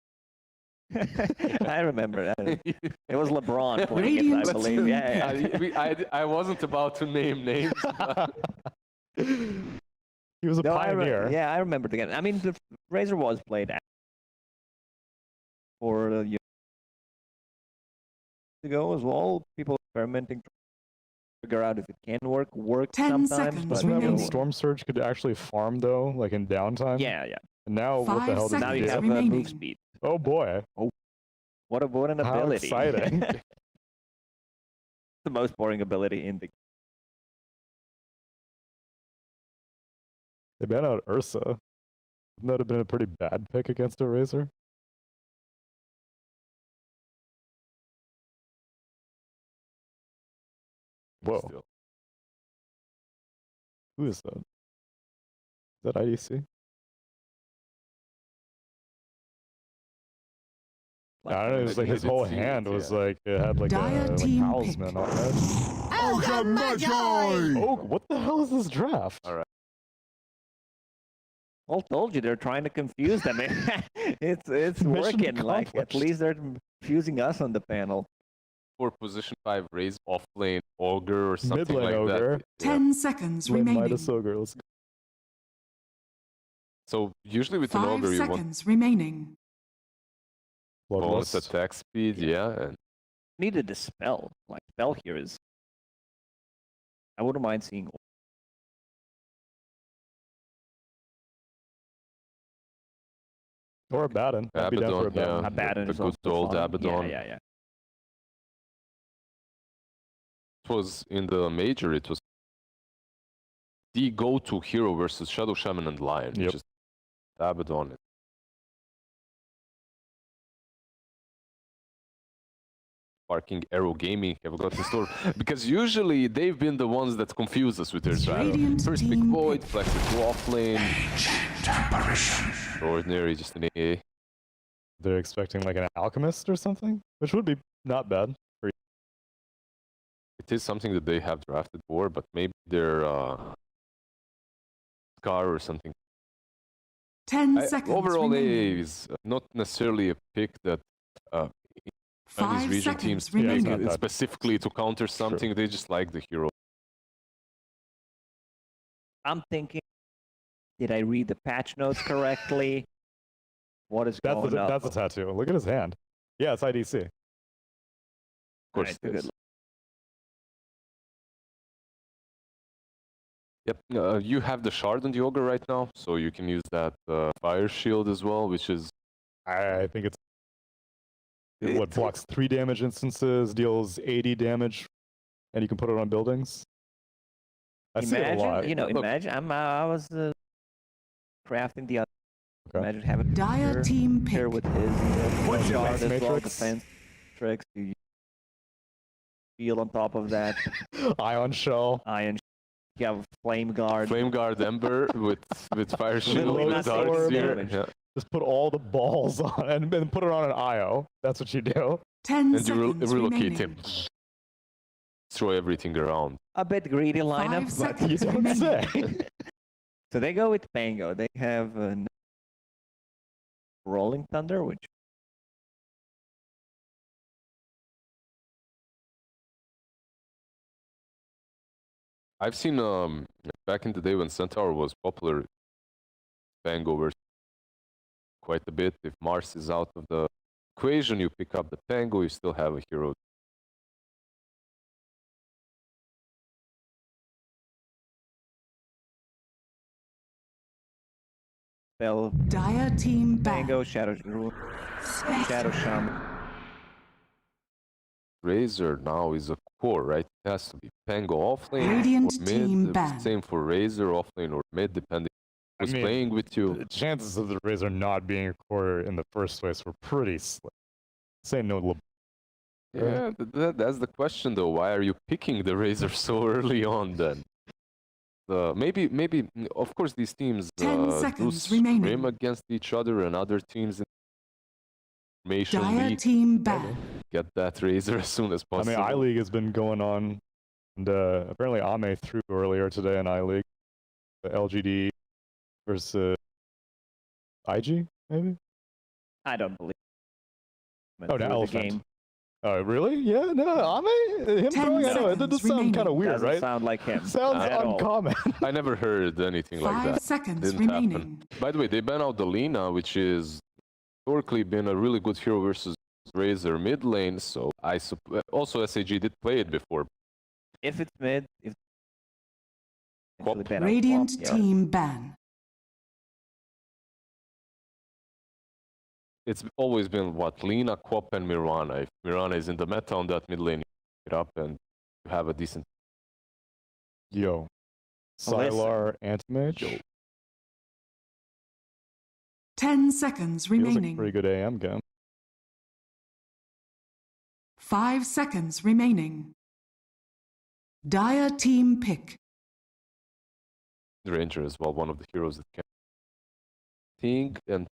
I remember that. It was LeBron playing Radiant it, I believe. team Yeah, yeah. I wasn't about to name names. But He was a No, pioneer. yeah, I remember the game. I mean, the Razor was played for years ago as well. People experimenting to figure out if it can work. 10 sometimes. seconds But Wasn't that when remaining. Storm Surge could actually farm though, like in downtime? yeah, yeah. And now what the 5 hell does Now he you do? have remaining. move speed. Oh boy. What an How ability! exciting. The most boring ability in the. They banned out Ursa. Wouldn't that have been a pretty bad pick against a Razor? Whoa. Still. Who is that? Is that IDC? I don't know, it was like his whole hand was like, it had like Dire a team talisman on it. Ultimate! Oh, what the hell is this draft? Alright. Well, told you they're trying to confuse them. It's Mission working. Like at accomplished. least they're confusing us on the panel. For position 5 raise off lane ogre or something Mid lane like ogre. that. Yeah. 10 seconds Lane remaining. Midas Ogre. Let's go. So usually with an 5 ogre you want seconds remaining. bonus Bloodlust. attack speed, yeah, and Needed a spell. Like spell here is. I wouldn't mind seeing. Or Abaddon. I'd be down for Abaddon, yeah. Abaddon. Abaddon the is good also old fun. Abaddon. Yeah. it was in the major, it was the go-to hero versus Shadow Shaman and Lion, Yep. which is Abaddon. Parking, Arrow Gaming have got in store. Because usually they've been the ones that confuse us with their strategy. First pick Void, flex it to offlane. Ordinary, just an AA. They're expecting like an alchemist or something, which would be not bad. It is something that they have drafted for, but maybe their Scar or something. 10 seconds Overall, remaining. AA is not necessarily a pick that Chinese 5 region teams seconds make remaining. specifically to counter something. They just like the hero. I'm thinking, did I read the patch notes correctly? What is going on? That's a tattoo. Look at his hand. Yeah, it's IDC. Of course, Right, it good. is. Yep, you have the Shard on the Ogre right now, so you can use that Fire Shield as well, which is... I think it's... What, blocks 3 damage instances, deals 80 damage, and you can put it on buildings? I see it a lot. Imagine, I was crafting the other. Okay. Imagine having Dire team here pick. with his Shard as well, Matrix. defense tricks. You shield on top of that. Ion Shell. Iron. You have Flame Guard. Flame Guard Ember with Fire Shield, Literally with nothing darts but here. damage. Yeah. Just put all the balls on and then put it on an IO. That's what you do. 10 And you seconds relocate remaining. him. Destroy everything around. A bit greedy lineup, 5 but seconds You don't remaining. say. so they go with Pango. They have Rolling Thunder, which I've seen back in the day when Centaur was popular, Pango versus quite a bit. If Mars is out of the equation, you pick up the Pango, you still have a hero. Bell, Dire team back. Pango, Shadow Shaman. Razor now is a core, right? It has to be Pango offlane Radiant or team mid. ban. Same for Razor offlane or mid, depending who's playing with you. The chances of the Razor not being a core in the first place were pretty slim. Say no. Yeah, that's the question though. Why are you picking the Razor so early on then? Maybe, of course, these teams 10 do seconds scrim remaining. against each other, and other teams in formation Dire league team back. get that Razor as soon as I possible. mean, I-League has been going on, and apparently Ame threw earlier today in I-League. The LGD versus IG, maybe? I don't believe. Oh, the the Elephant. game Oh, really? Yeah, no, Ame? Him 10 throwing? I know, it does seconds sound kind remaining. of weird, doesn't right? sound like him. Sounds at all. uncommon. I never heard anything like 5 that. seconds Didn't remaining. happen. By the way, they ban out the Lina, which is historically been a really good hero versus Razor mid lane, so I also SAG did play it before. If it's mid, if Quap. actually ban out Radiant Quap, yeah. team ban. It's always been what? Lina, Quap, and Mirana. If Mirana is in the meta on that mid lane, you pick it up and you have a decent... Yo. Alyssa. Sylar Anti-Mage. 10 seconds Feels like a remaining. pretty good AM game. 5 seconds remaining. Dire team pick. Ranger as well, one of the heroes that can think and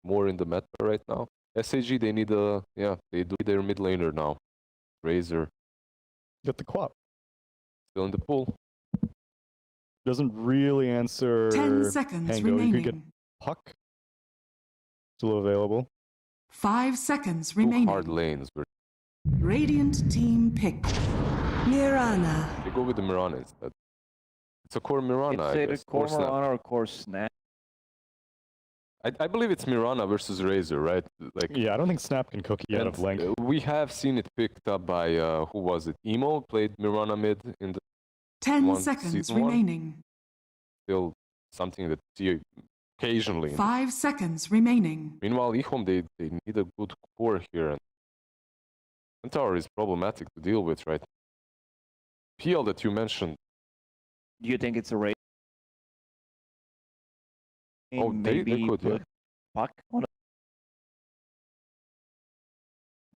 more in the meta right now. SAG, they need a... Yeah, they do their mid laner now. Razor, Get the Quap. still in the pool. Doesn't really answer 10 seconds Pango. You could get remaining. Puck. Still available. 5 seconds Two remaining. hard lanes. Where Radiant team pick. Mirana. they go with the Mirana instead. It's a core Mirana, It's I either guess. core Or Snap. Mirana or core Snap. I believe it's Mirana versus Razor, right? Like, Yeah, I don't think Snap can cookie out of link. we have seen it picked up by who was it? Emo played Mirana mid in the 10 one seconds season one. remaining. Still something that you see occasionally. 5 seconds remaining. Meanwhile, EHome they need a good core here, and Centaur is problematic to deal with, right? PL that you mentioned. Do you think it's a raid? Oh, they Maybe could, yeah. put Puck on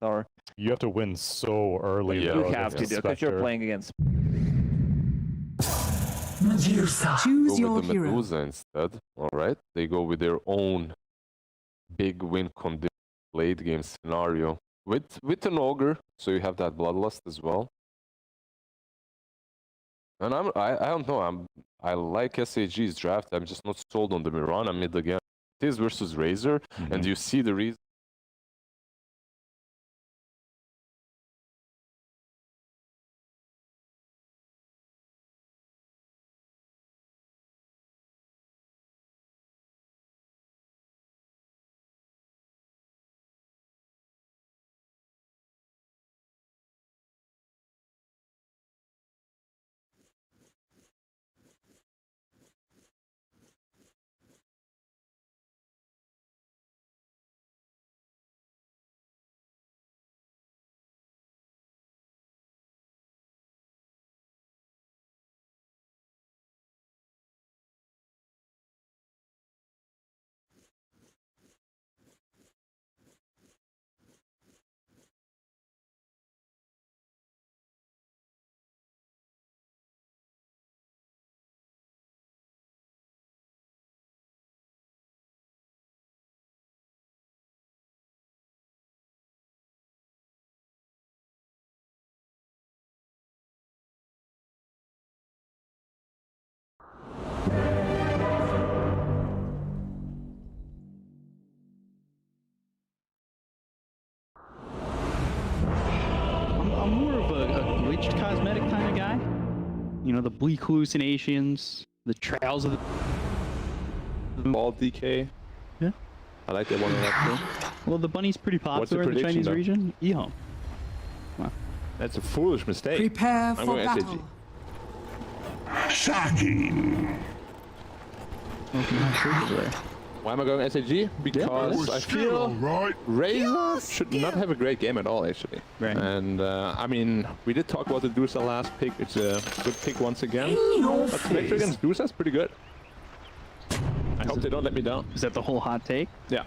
Or You have to win so early. Yeah. though, you have to against do because you're Spectre. playing against. Choose Go your with the hero. Medusa instead. Alright. They go with their own big win condition late game scenario. With an ogre, so you have that bloodlust as well. And I don't know, I like SAG's draft. I'm just not sold on the Mirana mid again. It is versus Razor, and you see the reason. I'm more of a glitched cosmetic kind of guy. You know, the bleak hallucinations, the trails of the... All DK. Yeah. I like that one a lot too. Well, the bunny's pretty What's your popular in the prediction, Chinese though? region. EHome. Wow. That's a foolish mistake. Prepare I'm for going SAG. battle. Shocking. Why am I going SAG? Because I feel Razor should not have a great game at all, actually. Right. And I mean, we did talk about the Dusa last pick. It's a good pick once again. But Spectre against Dusa is pretty good. I hope they don't let me down. Is that the whole hot take? Yeah.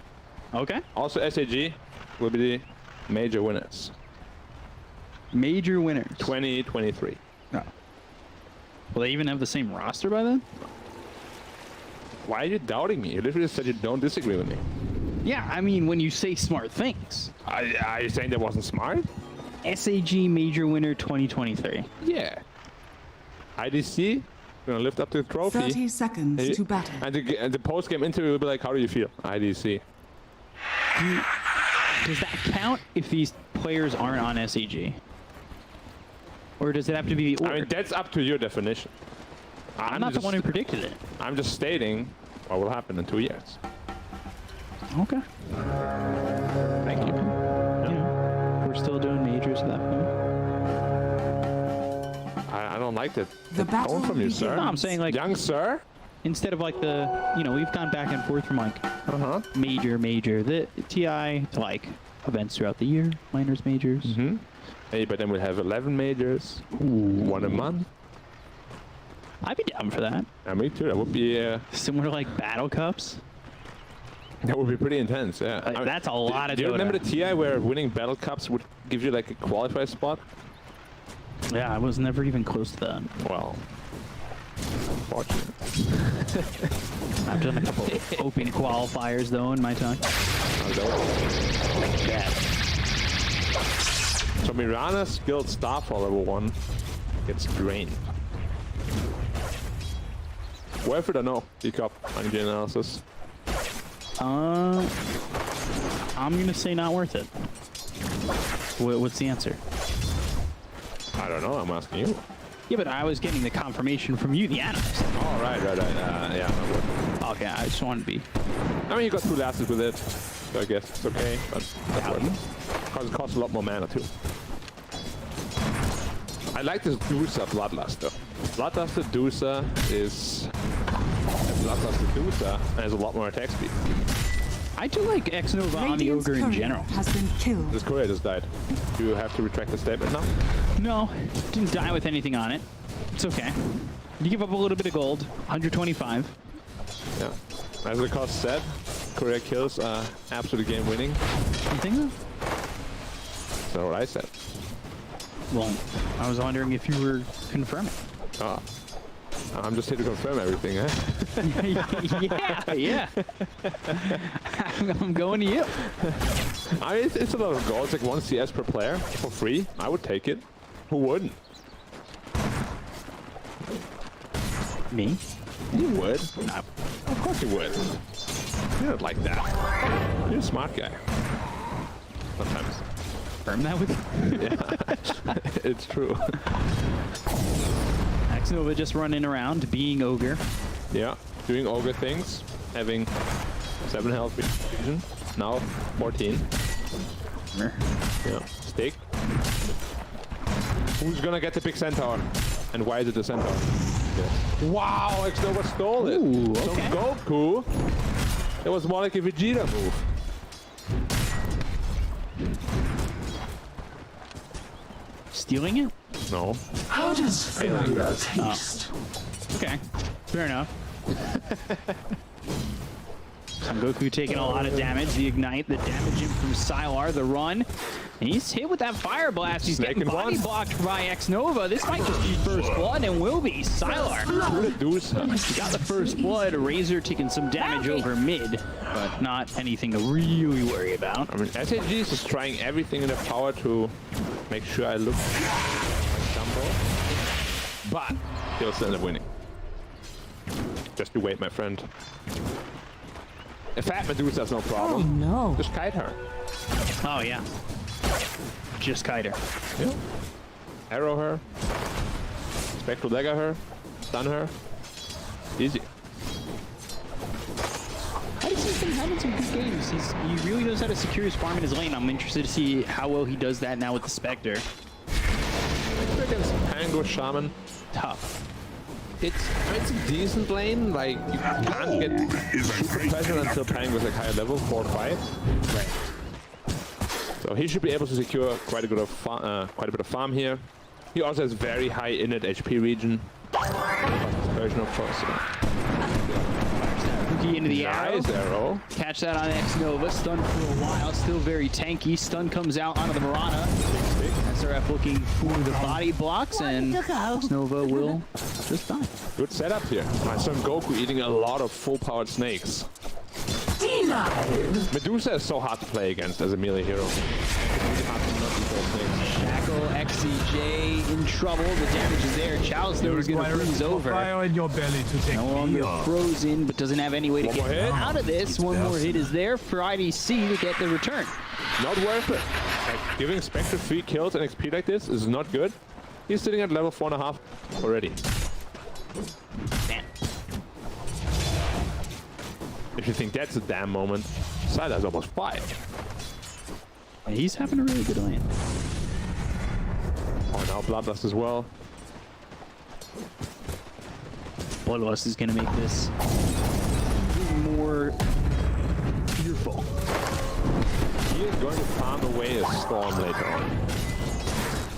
Okay. Also, SAG will be the major winners. Major winners. 2023. No. Will they even have the same roster by then? Why are you doubting me? You literally said you don't disagree with me. Yeah, I mean, when you say smart things. Are you saying that wasn't smart? SAG Major Winner 2023. Yeah. IDC, gonna lift up the trophy. 30 seconds to battle. And the post-game interview will be like, how do you feel? IDC. Does that count if these players aren't on SAG? Or does it have to be the order? I mean, that's up to your definition. I'm not the one who predicted it. I'm just stating what will happen in 2 years. Okay. Thank you. Yeah. We're still doing majors at that point. I don't like that The battle tone from you, sir. No, I'm saying like Young sir? instead of like the, you know, we've gone back and forth from like major, the TI to like events throughout the year, minors, majors. Hey, but then we'll have 11 majors, one a month. I'd be down for that. Yeah, me too. That would be Similar to like battle cups. that would be pretty intense. Yeah, Like, that's a lot of Do you Dota. remember the TI where winning battle cups would give you like a qualified spot? Yeah, I was never even close to that. Well, unfortunate. I've done a couple open qualifiers though in my time. Yeah. So Mirana skilled Starfall level 1 gets drained. Worth it or no? Pick up on your analysis. I'm gonna say not worth it. What's the answer? I don't know. I'm asking you. Yeah, but I was getting the confirmation from you, the analyst. Oh, right. Yeah. Okay, I just wanted to be. I mean, you got 2 lasses with it, so I guess it's okay. But that's what because it costs a lot more mana too. I like this Dusa Bloodlust though. Bloodlust Dusa is has a lot more attack speed. I do like X Nova on the Radiant's ogre in courier general. has been killed. This courier just died. Do you have to retract the statement now? No, didn't die with anything on it. It's okay. You give up a little bit of gold, 125. Yeah. As the cost said, courier kills are absolutely game winning. Something? That's what I said. Well, I was wondering if you were confirming. I'm just here to confirm everything, huh? yeah. I'm going to you. I mean, it's a lot of gold. It's like 1 CS per player for free. I would take it. Who wouldn't? Me? You would. No. Of course you would. You're not like that. You're a smart guy. Sometimes. Confirm that with you? Yeah. It's true. Nova just running around, being ogre. Yeah, doing ogre things, having 7 health vision, now 14. Yeah, stick. Who's gonna get the big centaur? And why is it the centaur? Yeah. Wow, X-Nova stole it. Ooh, okay. From Goku. It was more like a Vegeta move. Stealing it? No. How does failure taste? Okay, fair enough. Son Goku taking a lot of damage. The ignite, the damage in from Sylar, the run. And he's hit with that fire blast. He's getting body blocked by X-Nova. This might just be first blood and will be Sylar. He got the first blood. Razor taking some damage over mid, but not anything to really worry about. I mean, SAG is just trying everything in their power to make sure I look like Dumbo. But they'll still end up winning. Just you wait, my friend. A fat Medusa is no problem. Oh no. Just kite her. Oh yeah. Just kite her. Yeah. Arrow her. Spectral dagger her. Stun her. Easy. I just see him having some good games. He really knows how to secure his farm in his lane. I'm interested to see how well he does that now with the Spectre. Against Pango Shaman. Tough. It's a decent lane. Like, you can't get super pressure until Pango's like higher level, 4 or 5. Right. So he should be able to secure quite a bit of farm here. He also has very high innate HP region. Version of course. Into the nice arrow. Catch that on X-Nova. Stun for a while. Still very tanky. Stun comes out onto the Mirana. SRF looking for the body blocks, and X-Nova will just die. Good setup here. My son Goku eating a lot of full-powered snakes. Medusa is so hard to play against as a melee hero. Shackle, XCJ in trouble. The damage is there. Chow's though is going to freeze over. In your belly to take no longer frozen, but doesn't have any way to get out of this. One more hit is there for IDC to get the return. Not worth it. Like, giving Spectre 3 kills and XP like this is not good. He's sitting at level 4.5 already. Damn. If you think that's a damn moment, Sylar's almost 5. And he's having a really good lane. Oh, now Bloodlust as well. Bloodlust is going to make this more fearful. He is going to farm away a storm later on.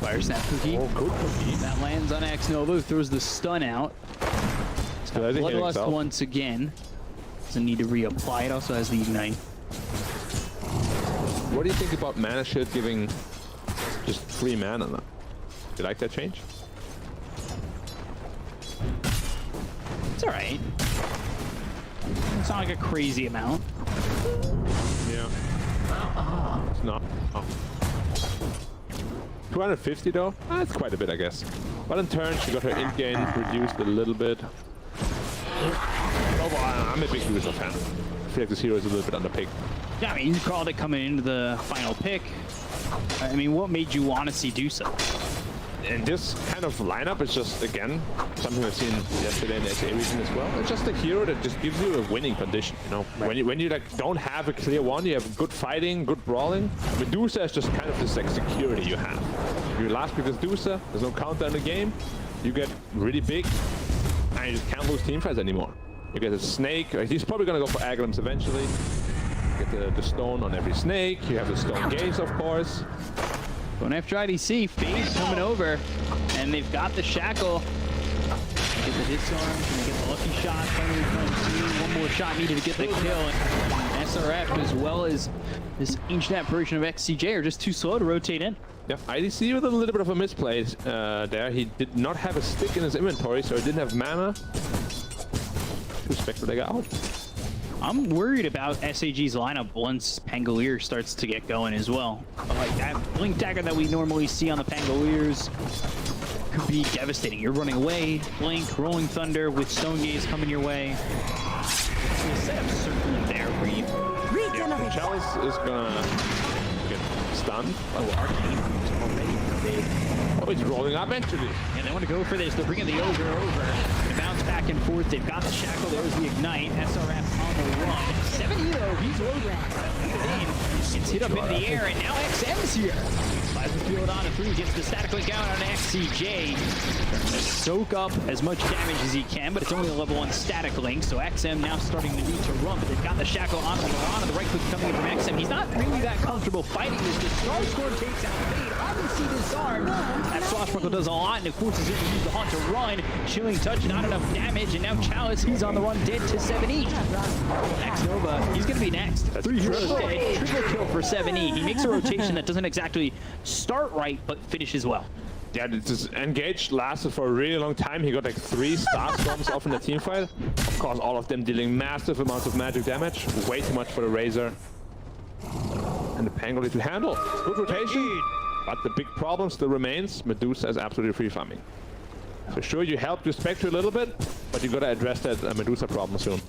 Fire snap cookie. Oh, good cookie. That lands on X-Nova, throws the stun out. Bloodlust once again. Doesn't need to reapply. It also has the ignite. What do you think about mana shield giving just 3 mana now? Do you like that change? It's alright. It's not like a crazy amount. Yeah. It's not. Oh. 250 though? That's quite a bit, I guess. But in turn, she got her int gain reduced a little bit. Oh, well, I'm a big Dusa fan. I feel like this hero is a little bit underpicked. Yeah, I mean, you called it coming into the final pick. I mean, what made you want to see Dusa? And this kind of lineup is just, again, something I've seen yesterday in the SA region as well. It's just a hero that just gives you a winning condition, you know? Right. When you like don't have a clear one, you have good fighting, good brawling. Medusa is just kind of this like security you have. You last pick this Dusa, there's no counter in the game, you get really big, and you just can't lose teamfights anymore. You get a snake, he's probably gonna go for Aggrams eventually. Get the stone on every snake, you have the stone gaze, of course. Going after IDC, Phase coming over, and they've got the shackle. Get the disarm, can they get the lucky shot? Finally comes through. One more shot needed to get the kill, and SRF as well as this ancient apparition of XCJ are just too slow to rotate in. Yeah, IDC with a little bit of a misplay there. He did not have a stick in his inventory, so he didn't have mana to Spectre out. I'm worried about SAG's lineup once Pangolier starts to get going as well. Like that Blink Dagger that we normally see on the Pangoliers could be devastating. You're running away, Blink, Rolling Thunder with Stone Gaze coming your way. So the setup's certainly there for you. Yeah, Chalice is gonna get stunned. Oh, Arcane is already big. Oh, he's rolling up actually. And they want to go for this. They're bringing the Ogre over. They bounce back and forth. They've got the Shackle. There's the Ignite. SRF on the run. 70 though. He's low ground. Gets hit up in the air, and now XM's here. Slides the field on a 3. Gets the static link out on XCJ. Trying to soak up as much damage as he can, but it's only a level 1 static link, so XM now starting to need to run, but they've got the Shackle on the Mirana. The right click coming in from XM. He's not really that comfortable fighting this. The Starstorm takes out Fade. Obviously disarmed. That Swashbuckle does a lot, and it forces him to use the Haunt to run. Chilling Touch, not enough damage, and now Chalice, he's on the run, dead to 7E. X-Nova, he's going to be next. 3 heroes dead, triple kill for 7E. He makes a rotation that doesn't exactly start right, but finishes well. Yeah, this engage lasted for a really long time. He got like 3 Starstorms off in the team fight. Of course, all of them dealing massive amounts of magic damage. Way too much for the Razor. And the Pangolier to handle. Good rotation. But the big problem still remains. Medusa is absolutely free farming. So sure, you helped your Spectre a little bit, but you gotta address that Medusa problem soon.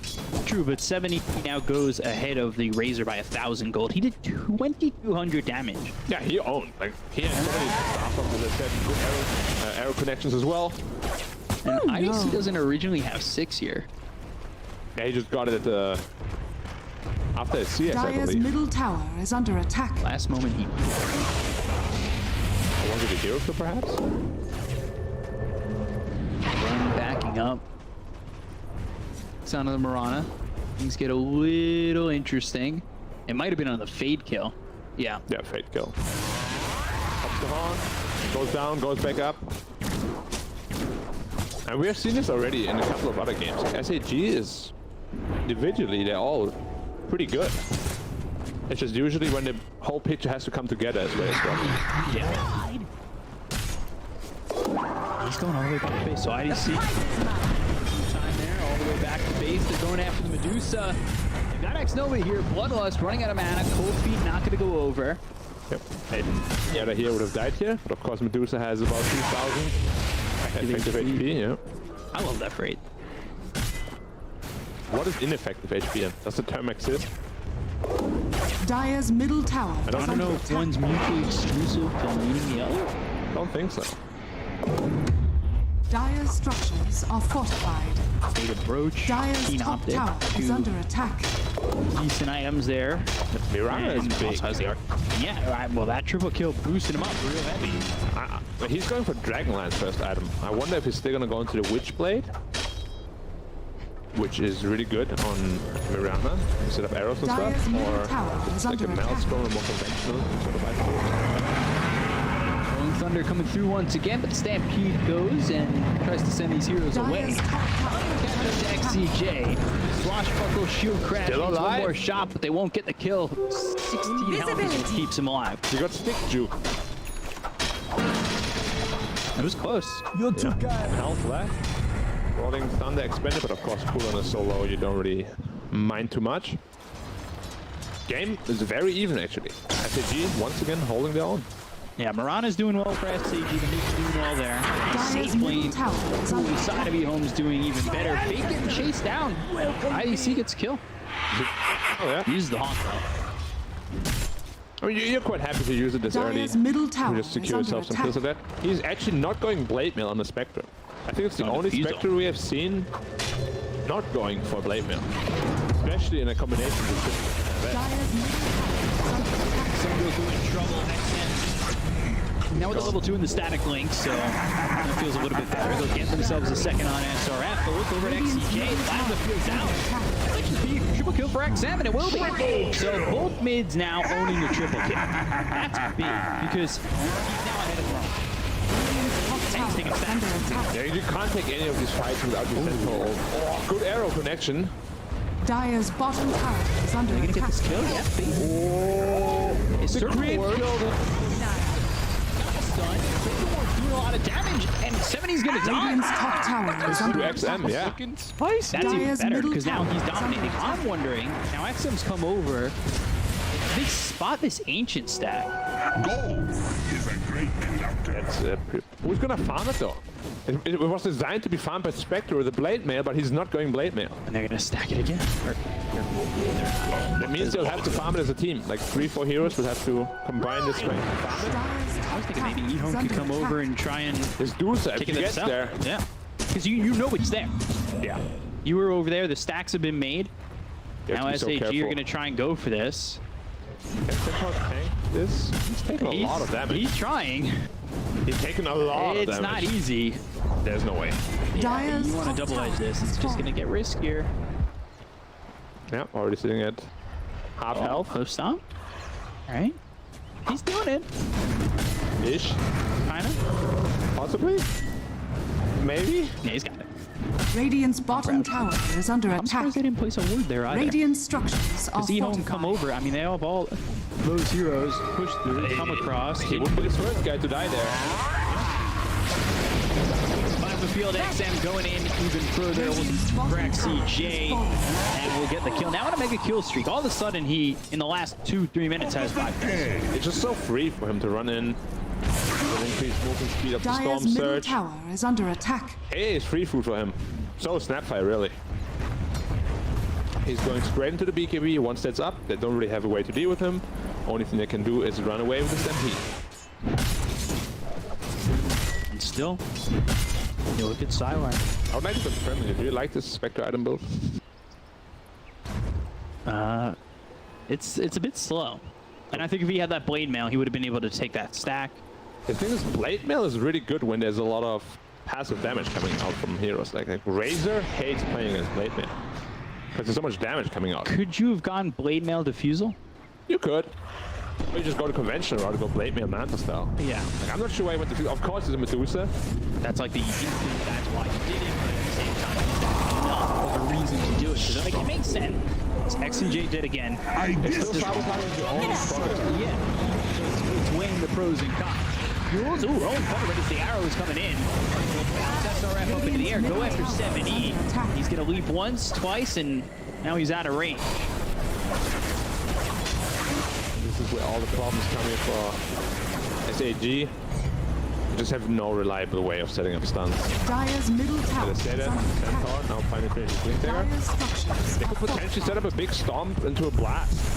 True, but 70 now goes ahead of the Razor by 1,000 gold. He did 2,200 damage. Yeah, he owned. Like he had so many Starstorms, as I said, good arrow connections as well. And IDC doesn't originally have 6 here. Yeah, he just got it at the after the CS, I Dire's believe. middle tower is under attack. Last moment he... Was it a hero kill, perhaps? Run backing up. Sound of the Mirana. Things get a little interesting. It might have been on the Fade kill. Yeah. Yeah, Fade kill. Pops the horn, goes down, goes back up. And we have seen this already in a couple of other games. SAG is individually, they're all pretty good. It's just usually when the whole picture has to come together as well. Yeah. He's going all the way back to base, so IDC. Time there, all the way back to base. They're going after the Medusa. They've got X-Nova here. Bloodlust running out of mana. Cold Feet not going to go over. Yep. And yeah, the hero would have died here, but of course Medusa has about 2,000 effective HP. Yeah. I love that phrase. What is ineffective HP? Does the term exist? Dire's middle tower. I don't know if one's mutually exclusive to meaning the other. I don't think so. Dire's structures are fortified. Made a brooch. Dire's Keen top optic. tower is under attack. Decent items there. Mirana is big. Also has the arc. Yeah, well, that triple kill boosted him up real heavy. But he's going for Dragonlance first item. I wonder if he's still going to go into the Witchblade, which is really good on Mirana instead of arrows and Dire's stuff, middle or tower is like a under attack. Maelstrom, a more conventional sort of item. Rolling Thunder coming through once again, but the Stampede goes and tries to send these heroes away. Dire's top tower Counter to XCJ. Swashbuckle, shield crash, Still needs one alive. more shot, but they won't get the kill. 16 health is what keeps him alive. He got stick juke. It was close. You're too good. Health left. Rolling Thunder expended, but of course cooldown is so low you don't really mind too much. Game is very even actually. SAG once again holding their own. Yeah, Mirana's doing well for SAG. The Nuke's doing well there. Dire's Safe middle lane. tower is under Ooh, side of EHome's doing even better. Fake getting chased down. IDC gets a kill. Oh yeah. Uses the Haunt though. I mean, you're quite happy to use it this early Dire's middle to tower just is secure under yourself some attack. kills like that. He's actually not going Blade Mail on the Spectre. I think it's the On the only Fusil. Spectre we have seen not going for Blade Mail. Especially in a combination with Dire's middle tower is under attack. Some goes in trouble. Now with the level 2 in the static link, so that feels a little bit better. They'll get themselves a second on SRF, but look over at XCJ, flat the field down. That should be a triple kill for XM, and it will be. So both mids now owning the triple kill. That's big, because he's now ahead of Rome. Taking a Yeah, you can't take any of these fights without your sentinel. Oh, good arrow connection. Dire's bottom tower is under Are they gonna get attack. this kill? Yeah. Oh, It's the creep work. killed him. Stun. Doing a lot of damage, and 70's gonna die. Radiant's top tower is under attack. XM, yeah. That's even Dire's better middle because now tower he's is dominating. under I'm wondering, now XM's come over. They spot this ancient stack. Gold is a great conductor. That's who's gonna farm it though? It was designed to be farmed by Spectre with a blade mail, but he's not going blade mail. And they're gonna stack it again. That means they'll have to farm it as a team. Like 3-4 heroes will have to combine this strength and farm it. I was thinking maybe EHome could come over and try and This Dusa, if take he it gets there. Yeah. Because you know it's there. Yeah. You were over there, the stacks have been made. You have Now to be so SAG are careful. gonna try and go for this. Can Sentinel tank this? He's taking a lot of damage. He's trying. He's taking a lot of damage. It's not easy. There's no way. Yeah, you want to double edge this. It's just gonna get riskier. Yeah, already sitting at half health. Close stomp. All right. He's doing it. Ish. Kinda. Possibly. Maybe. Yeah, he's got it. Radiant's bottom tower is under I'm attack. surprised they didn't place a ward there either. Radiant structures are Because EHome fortified. come over. I mean, they have all those heroes push through, come across. He wouldn't be the first guy to die there. Bottom of the field, XM going in even further. We'll crack CJ, and we'll get the kill. Now on a mega kill streak. All of a sudden, he, in the last 2-3 minutes, has 5 kills. It's just so free for him to run in. With increased movement speed up the Dire's storm middle surge. tower is under attack. Hey, it's free food for him. So is Snapfire, really. He's going straight into the BKB. Once that's up, they don't really have a way to deal with him. Only thing they can do is run away with the Stampede. And still, you look at Sideline. I would like to confirm you. Do you like this Spectre item build? It's a bit slow. And I think if he had that Blade Mail, he would have been able to take that stack. The thing is, Blade Mail is really good when there's a lot of passive damage coming out from heroes. Like Razor hates playing against Blade Mail. Because there's so much damage coming out. Could you have gone Blade Mail Diffusal? You could. Or you just go to conventional or go Blade Mail Manta style. Yeah. Like, I'm not sure why I went to... Of course, it's a Medusa. That's like the instinct, that's why he did it, but at the same time, it's enough of a reason to do it. So like, it makes sense. XCJ did again. It's still sabotaging your own product. Yeah. So it's weighing the pros and cons. Ooh, rolling cover, but as the arrow is coming in. Bounce SRF up into the air, go after 7E. He's gonna leap once, twice, and now he's out of range. This is where all the problems come in for SAG. You just have no reliable way of setting up stuns. Dire's middle tower Let's is say under that. attack. Centaur, now finally finishes Blink Dagger. Dire's structures They are could potentially set up a big stomp into a blast.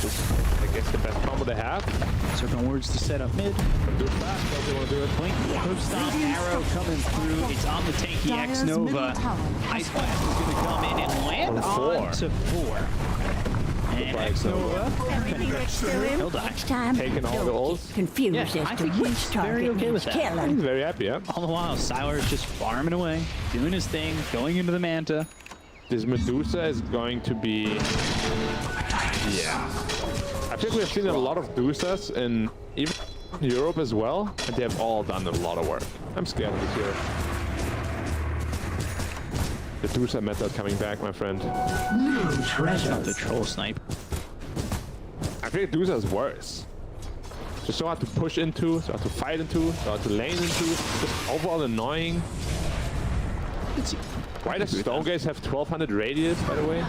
Just, I guess, the best combo they have. Certain words to set up mid. Do it fast, don't they want to do it? Blink, push stomp, arrow coming through. It's on the tanky Dire's X Nova. middle tower Ice Blast is going to come in and land On 4. on to 4. And X Nova. He'll die. Next time, Taking all the ults. confused Yeah, as I to think which he's very target okay with needs that. killing. He's very happy, yeah. All the while, Sylar is just farming away, doing his thing, going into the Manta. This Medusa is going to be... Yeah. I think we've seen a lot of Dusas in even Europe as well, and they have all done a lot of work. I'm scared of this hero. The Dusa meta is coming back, my friend. New treasures. The troll snipe. I think Dusa is worse. Just so hard to push into, so hard to fight into, so hard to lane into. Just overall annoying. Why does Stone Gaze have 1200 radius, by the way?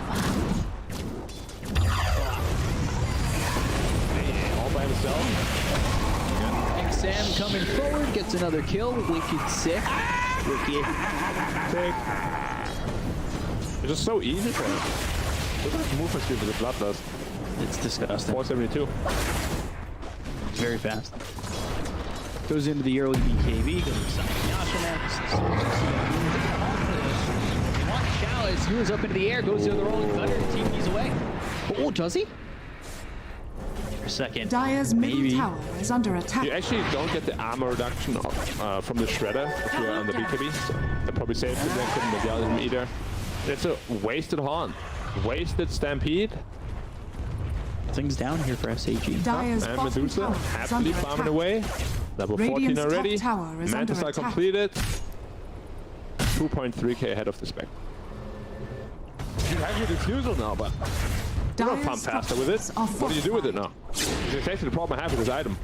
All by himself. XM coming forward, gets another kill. Wicked sick. Wicked. Sick. It's just so easy for him. Look at his movement speed with the Bloodlust. It's disgusting. 472. Very fast. Goes into the early BKB, goes to Yasha next. They want Chalice, who is up into the air, goes to the rolling thunder, TP's away. Oh, does he? For a second. Dire's middle tower is under attack. You actually don't get the armor reduction from the Shredder if you're on the BKB. So that probably saves it, then couldn't Miguel him either. It's a wasted Horn. Wasted Stampede. Things down here for SAG. Dire's And bottom Medusa tower is happily under farming attack. away. Level 14 Radiant's top already. tower is under Mantis are attack. completed. 2.3k ahead of the spec. You have your defusal now, but you don't farm faster with it. What do you do with it now? It's exactly the problem I have with this item.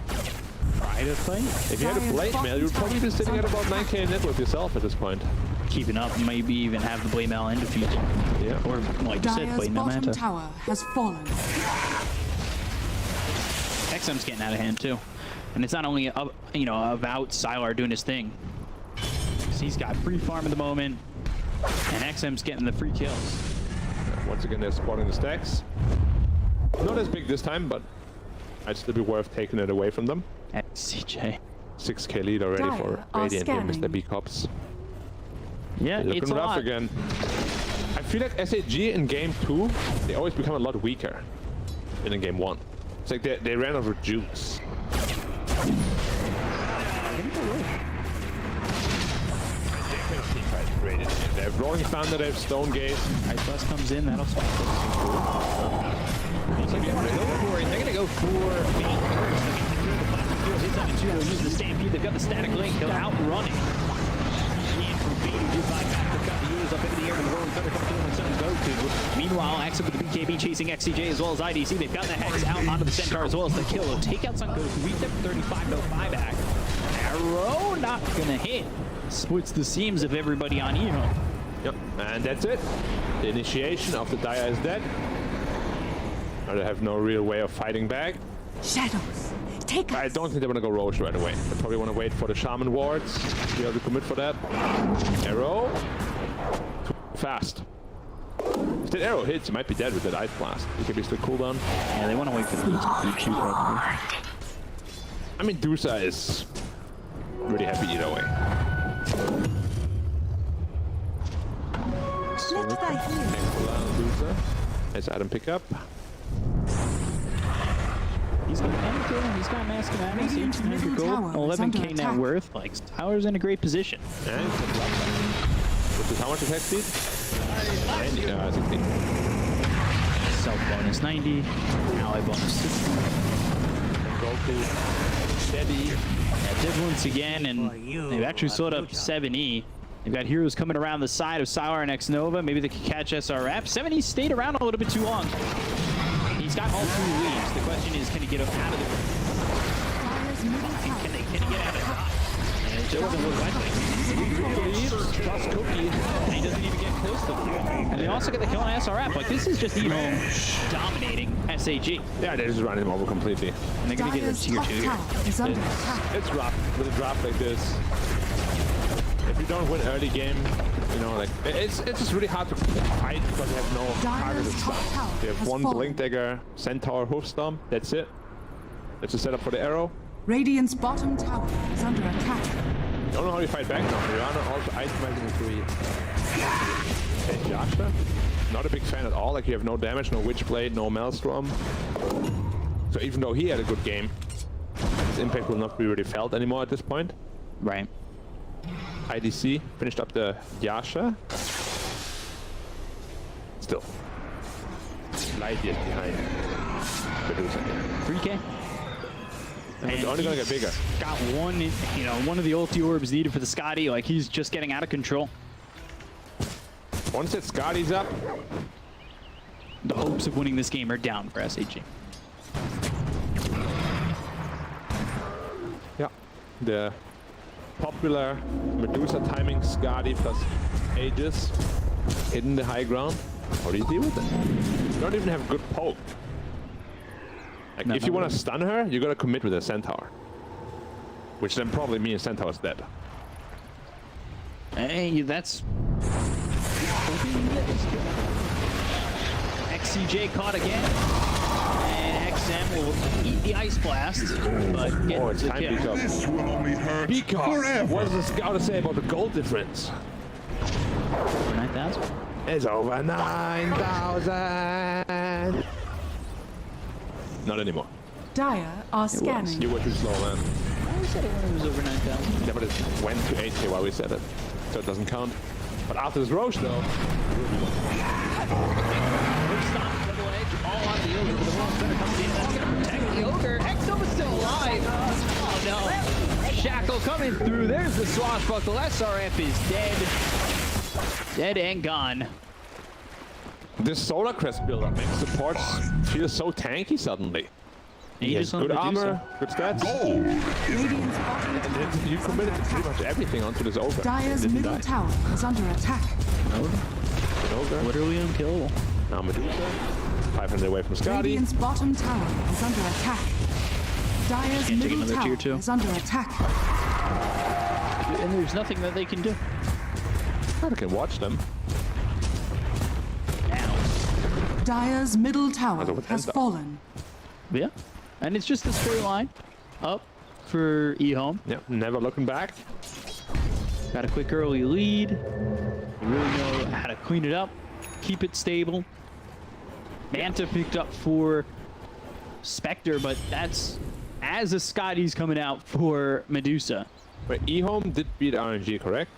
Try to play. If you had a blade mail, you'd probably be sitting at about 9k net worth yourself at this point. Keeping up, maybe even have the blade mail and defuse. Yeah. Or like you said, blade mail manta. Tower has fallen. XM's getting out of hand too, and it's not only about Sylar doing his thing. He's got free farm at the moment, and XM's getting the free kills. Once again, they're spotting the stacks. Not as big this time, but I'd still be worth taking it away from them. CJ. 6k lead already for Radiant and Mr. B Cops. Yeah, looking it's a rough lot. again. I feel like SAG in game 2, they always become a lot weaker than in game 1. It's like they ran out of juice. They have Rolling Thunder, they have Stone Gate. Ice Blast comes in, that'll spot. Looks like they're going to go for it. They're going to go for Bait first. Hits on the two. They'll use the Stampede. They've got the Static Link. They'll outrun it. And from Bait, who do 5 back. They've got the Ears up into the air with the Rolling Thunder coming through and Sun go to. Meanwhile, Axel with the BKB chasing XCJ as well as IDC. They've got the Hex out onto the Centaur as well as the kill. They'll take out Sun Goku. We've got 35, no 5 back. Arrow not going to hit. Splits the seams of everybody on EHome. Yep, and that's it. The initiation of the Dire is dead. Now they have no real way of fighting back. Shadows, take us. I don't think they want to go Roche right away. They probably want to wait for the Shaman wards. Be able to commit for that. Arrow. Too fast. If that arrow hits, you might be dead with that Ice Blast. It could be still cooldown. Yeah, they want to wait for the heat probably. I mean, Dusa is really happy either way. Let thy healing. Nice item pickup. He's got Anakin, he's got Mask of Madness, 1800 gold, 11k net worth. Like, Tyler's in a great position. And which is how much attack speed? 90, 60. Self bonus 90, ally bonus 60. Goku steady. Yeah, difference again, and they've actually sold up 7E. They've got heroes coming around the side of Sylar and X-Nova. Maybe they could catch SRF. 7E stayed around a little bit too long. He's got all 3 leaves. The question is, can he get out of the... Can he get out of the... And it doesn't look likely. 3 leaves plus Cookie. And he doesn't even get close to them. And they also get the kill on SRF. Like, this is just EHome dominating SAG. Yeah, they're just running him over completely. And they're going to get a tier 2 here. It's rough with a draft like this. If you don't win early game, you know, like it's just really hard to fight because you have no targeted stuff. You have one Blink Dagger, Centaur, Hoofstomp. That's it. That's the setup for the arrow. Radiant's bottom tower is under attack. Don't know how you fight back now. Rihanna also itemizing the Yasha. Not a big fan at all. Like, you have no damage, no Witchblade, no Maelstrom. So even though he had a good game, his impact will not be really felt anymore at this point. Right. IDC finished up the Yasha. Still. Light years behind Medusa. 3k. And it's only gonna get bigger. Got one, one of the ulti orbs needed for the Scotty. Like, he's just getting out of control. Once that Scotty's up, the hopes of winning this game are down for SAG. Yeah. The popular Medusa timing Scotty plus Aegis hitting the high ground. How do you deal with it? You don't even have good poke. Like, if you want to stun her, you gotta commit with a Centaur. Which then probably means Centaur's dead. Hey, that's... XCJ caught again. And XM will eat the Ice Blast, but it's time to pick up. This will only hurt Because what does the scout say about the gold difference? 9,000? It's over 9,000. Not anymore. Dire are scanning. You were too slow, man. I said it when it was over 9,000. Yeah, but it went to 8k while we said it, so it doesn't count. But after this Roche, though, Double edge, all on the Ogre, but the wrong center comes in. That's going to protect the Ogre. X-Nova's still alive. Oh no. Shackle coming through. There's the swashbuckle. SRF is dead. Dead and gone. This Solar Crest build-up makes supports feel so tanky suddenly. He has good armor, good stats. And you committed pretty much everything onto this ogre. Dire's middle tower is under attack. Literally unkillable. Now Medusa, 500 away from Skadi. Radiant's bottom tower is under attack. Dire's middle tower is under attack. And there's nothing that they can do. I can watch them. Now. Dire's middle tower has fallen. Yeah. And it's just a straight line up for EHome. Yep, never looking back. Got a quick early lead. They really know how to clean it up, keep it stable. Manta picked up for Spectre, but that's as a Scotty's coming out for Medusa. But EHome did beat RNG, correct?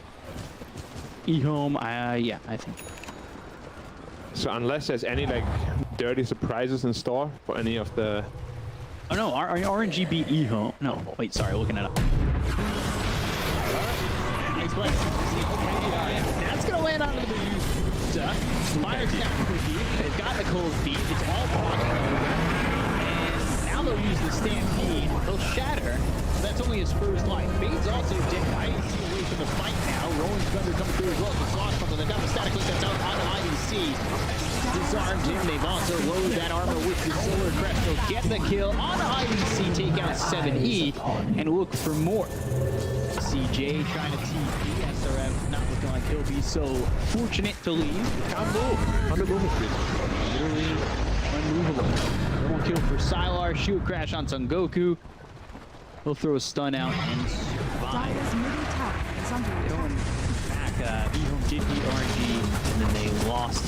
EHome, yeah, I think. So unless there's any like dirty surprises in store for any of the... Oh no, RNG beat EHome. No, wait, sorry, looking it up. Nice play. That's gonna land onto the Medusa. Fire's down quickly. They've got the cold feet. It's all blocking over. And now they'll use the Stampede. They'll shatter. That's only his first life. Bane's also dead. IDC away from the fight now. Rolling Thunder coming through as well. The Slosh Bundle. They've got the static link that's out on IDC. Disarmed him. They've also loaded that armor with the Solar Crest. They'll get the kill on IDC, take out 7E, and look for more. CJ trying to TP. SRF not looking like he'll be so fortunate to leave. Can't move. Under movement speed. Literally unmovable. One kill for Sylar. Shield crash on Son Goku. He'll throw a stun out and survive. Dire's middle tower is under attack. Back, EHome did beat RNG, and then they lost.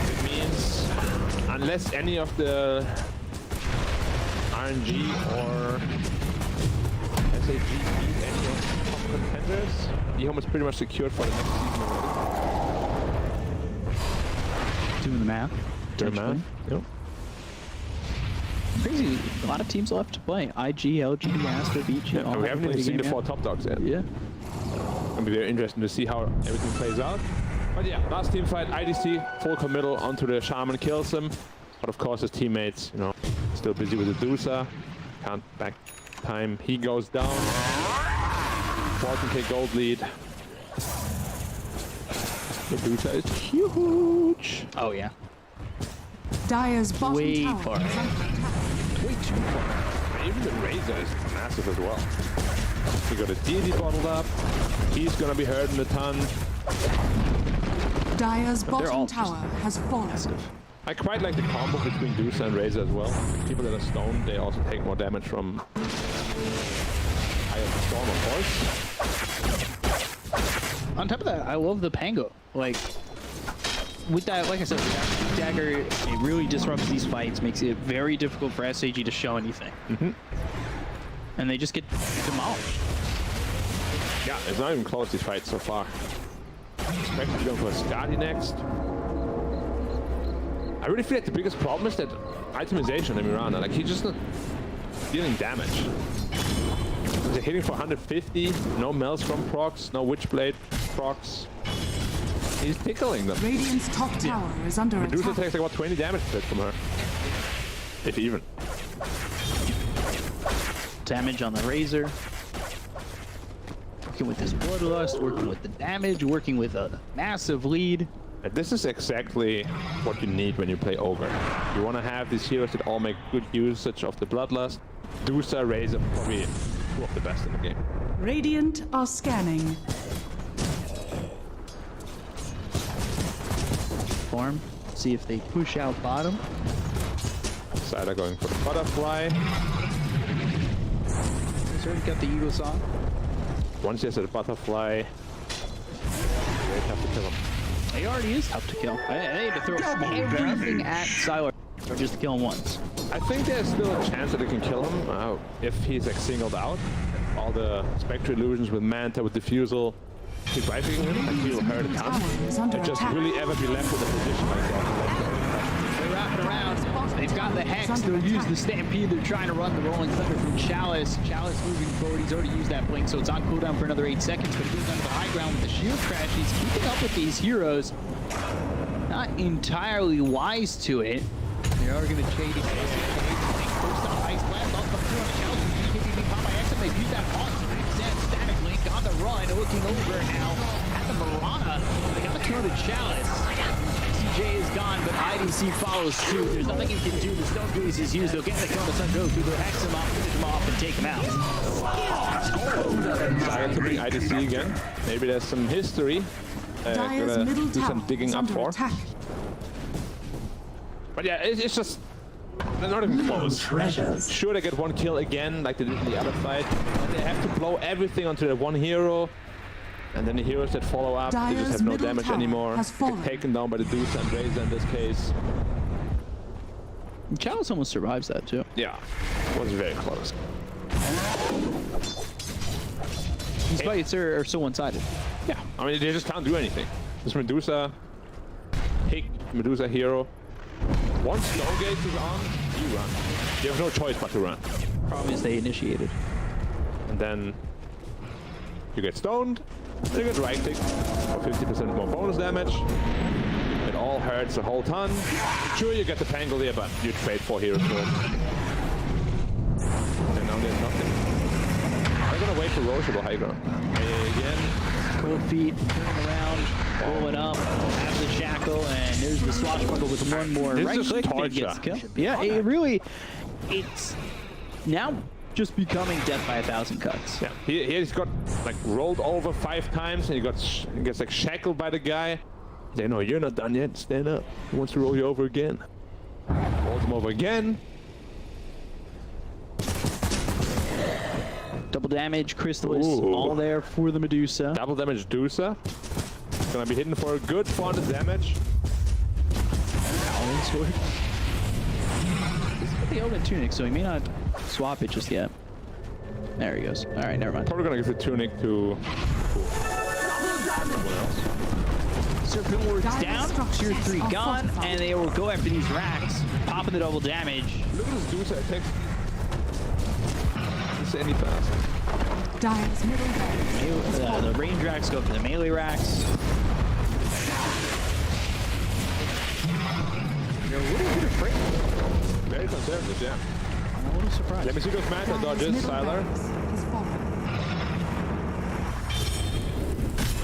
It means unless any of the RNG or SAG beat any of the top contenders, EHome is pretty much secured for the next season already. Doing the math. Doing the math? Yep. Crazy. A lot of teams left to play. IG, LG, Astra, BG. Yeah, we haven't even seen the 4 top dogs yet. Yeah. It'll be very interesting to see how everything plays out. But yeah, last team fight, IDC, full committal onto the Shaman, kills him. But of course his teammates, you know, still busy with the Dusa. Can't back time. He goes down. 14k gold lead. The Dusa is huge. Oh yeah. Dire's bottom Way tower far. is under attack. Way too far. And even the Razor is massive as well. We got a deity bottled up. He's gonna be hurting a ton. Dire's bottom tower has fallen. I quite like the combo between Dusa and Razor as well. People that are stoned, they also take more damage from higher storm, of course. On top of that, I love the Pango. Like, with that, like I said, with that dagger, it really disrupts these fights, makes it very difficult for SAG to show anything. And they just get demolished. Yeah, it's not even close, these fights so far. Expect to go for Skadi next. I really feel like the biggest problem is that itemization in Mirana. Like, he's just not dealing damage. They're hitting for 150, no Maelstrom procs, no Witchblade procs. He's tickling them. Radiant's top tower is under Medusa attack. takes like about 20 damage hit from her. If even. Damage on the Razor. Working with this Bloodlust, working with the damage, working with a massive lead. And this is exactly what you need when you play Ogre. You want to have these heroes that all make good usage of the Bloodlust. Dusa, Razor, probably two of the best in the game. Radiant are scanning. Form. See if they push out bottom. Sylar going for the butterfly. He's already got the Eagle Saw. Once he has a butterfly, they have to kill him. He already is tough to kill. They had to throw everything at Sylar just to kill him once. I think there's still a chance that they can kill him if he's like singled out. All the Spectre illusions with Manta, with Diffusal, keep rifling him, and he'll hurt a ton. And just really ever be left with a position like that. They're wrapping around. They they've got the Hex. They'll use the Stampede. They're trying to run the Rolling Thunder from Chalice. Chalice moving forward. He's already used that Blink, so it's on cooldown for another 8 seconds, but he goes under the high ground with the shield crash. He's keeping up with these heroes. Not entirely wise to it. They are going to trade his first on Ice Blast. I'll come through on the Chalice. BKB pop by XM. They've used that on Static Link on the run. Looking over now at the Marana. They got the 200 Chalice. CJ is gone, but IDC follows suit. There's nothing he can do. The Stone Grease is used. They'll get the Kona Sun Goku. They'll hex him off, finish him off, and take him out. Decided to bring IDC again. Maybe there's some history. Gonna do some digging up for. But yeah, it's just they're not even close. Sure, they get one kill again, like they did in the other fight. But they have to blow everything onto that one hero. And then the heroes that follow up, they just have no damage anymore. They get taken down by the Deuce and Razor in this case. Chalice almost survives that too. Yeah, it was very close. These fights are so one-sided. Yeah, I mean, they just can't do anything. This Medusa, pick Medusa hero. Once Stargate is on, you run. You have no choice but to run. Problem is they initiated. And then you get stoned, you get right click for 50% more bonus damage. It all hurts a whole ton. Sure, you get the Pangolier, but you trade 4 heroes for it. And now there's nothing. They're gonna wait for Roche to go high ground. Again. Cold feet, turning around, rolling up, have the shackle, and there's the swashbuckle with one more right click and gets killed. Yeah, it really, it's now just becoming death by 1,000 cuts. Yeah, he's got like rolled over 5 times, and he gets like shackled by the guy. They know you're not done yet. Stand up. He wants to roll you over again. Rolls him over again. Double damage, Crystallis, all there for the Medusa. Double damage Medusa. Gonna be hitting for a good 400 damage. Allen sword. He's got the Elven Tunic, so he may not swap it just yet. There he goes. Alright, never mind. Probably gonna give the Tunic to someone else. Serpent Ward's down, tier 3 gone, and they will go after these racks, popping the double damage. Look at this Medusa attack. Any fast. Dire's middle barracks. The range racks go for the melee racks. What is it afraid of? Very conservative, yeah. I'm a little surprised. Let me see those manta dodges, Sylar.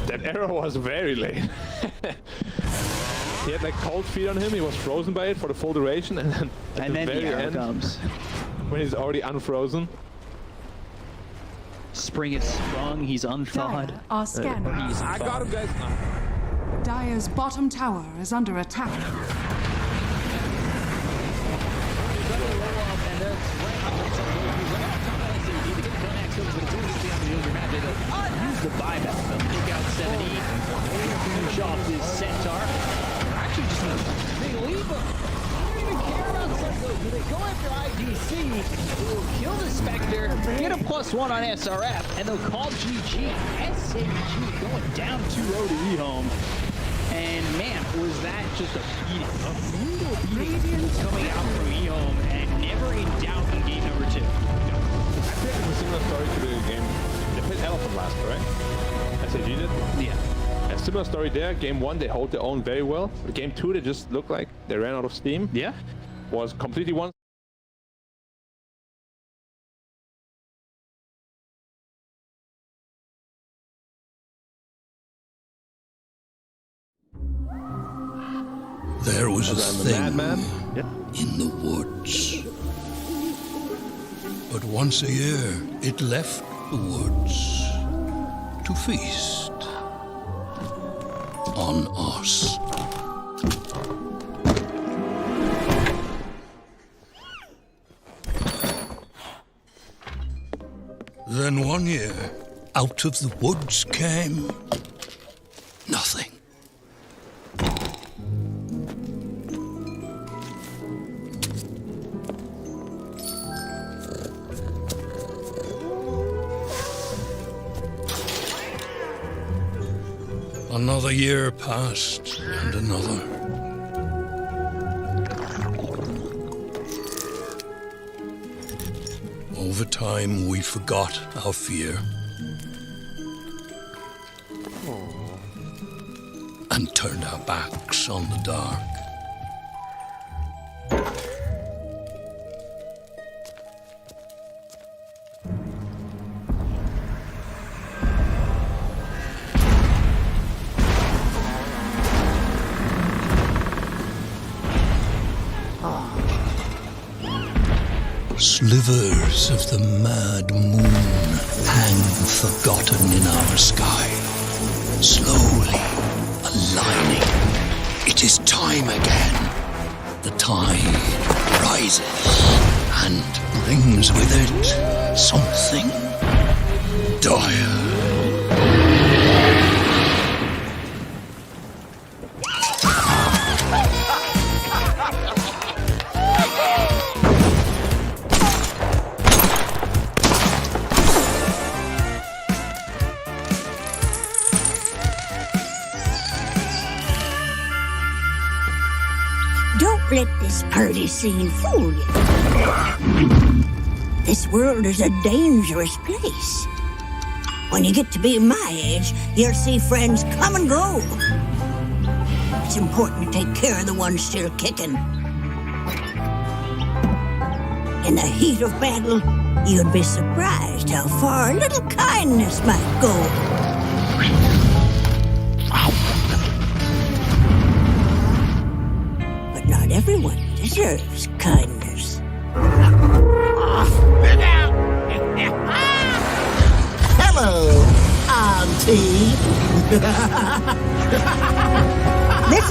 That arrow was very late. He had like cold feet on him, he was frozen by it for the full duration, and then at the very end, comes. When he's already unfrozen. Spring is sprung, he's unthawed. Our scanners. I got him, guys. Dire's bottom tower is under attack. Use the buyback. They'll take out 70. Finish off this centaur. Actually, just they leave him. They don't even care about Sungoku. They go after IDC. They will kill the Spectre, get a +1 on SRF, and they'll call GG. SAG going down 2-0 to EHome. And man, was that just a beating, a brutal beating coming out from EHome, and never in doubt in game number 2. I think it's a similar story to the game. They played Elephant last, correct? SAG did? Yeah. A similar story there. Game 1, they hold their own very well. But game 2, they just looked like they ran out of steam. Yeah. Was completely one. There was a thing in the woods. But once a year, it left the woods to feast on us. Then one year, out of the woods came nothing. Another year passed, and another. Over time, we forgot our fear. And turned our backs on the dark. Slivers of the mad moon hang forgotten in our sky, slowly aligning. It is time again. The tide rises and brings with it something dire. Don't let this party scene fool you. This world is a dangerous place. When you get to be my age, you'll see friends come and go. It's important to take care of the ones still kicking. In the heat of battle, you'd be surprised how far a little kindness might go. Not everyone deserves kindness. Hello, Auntie. This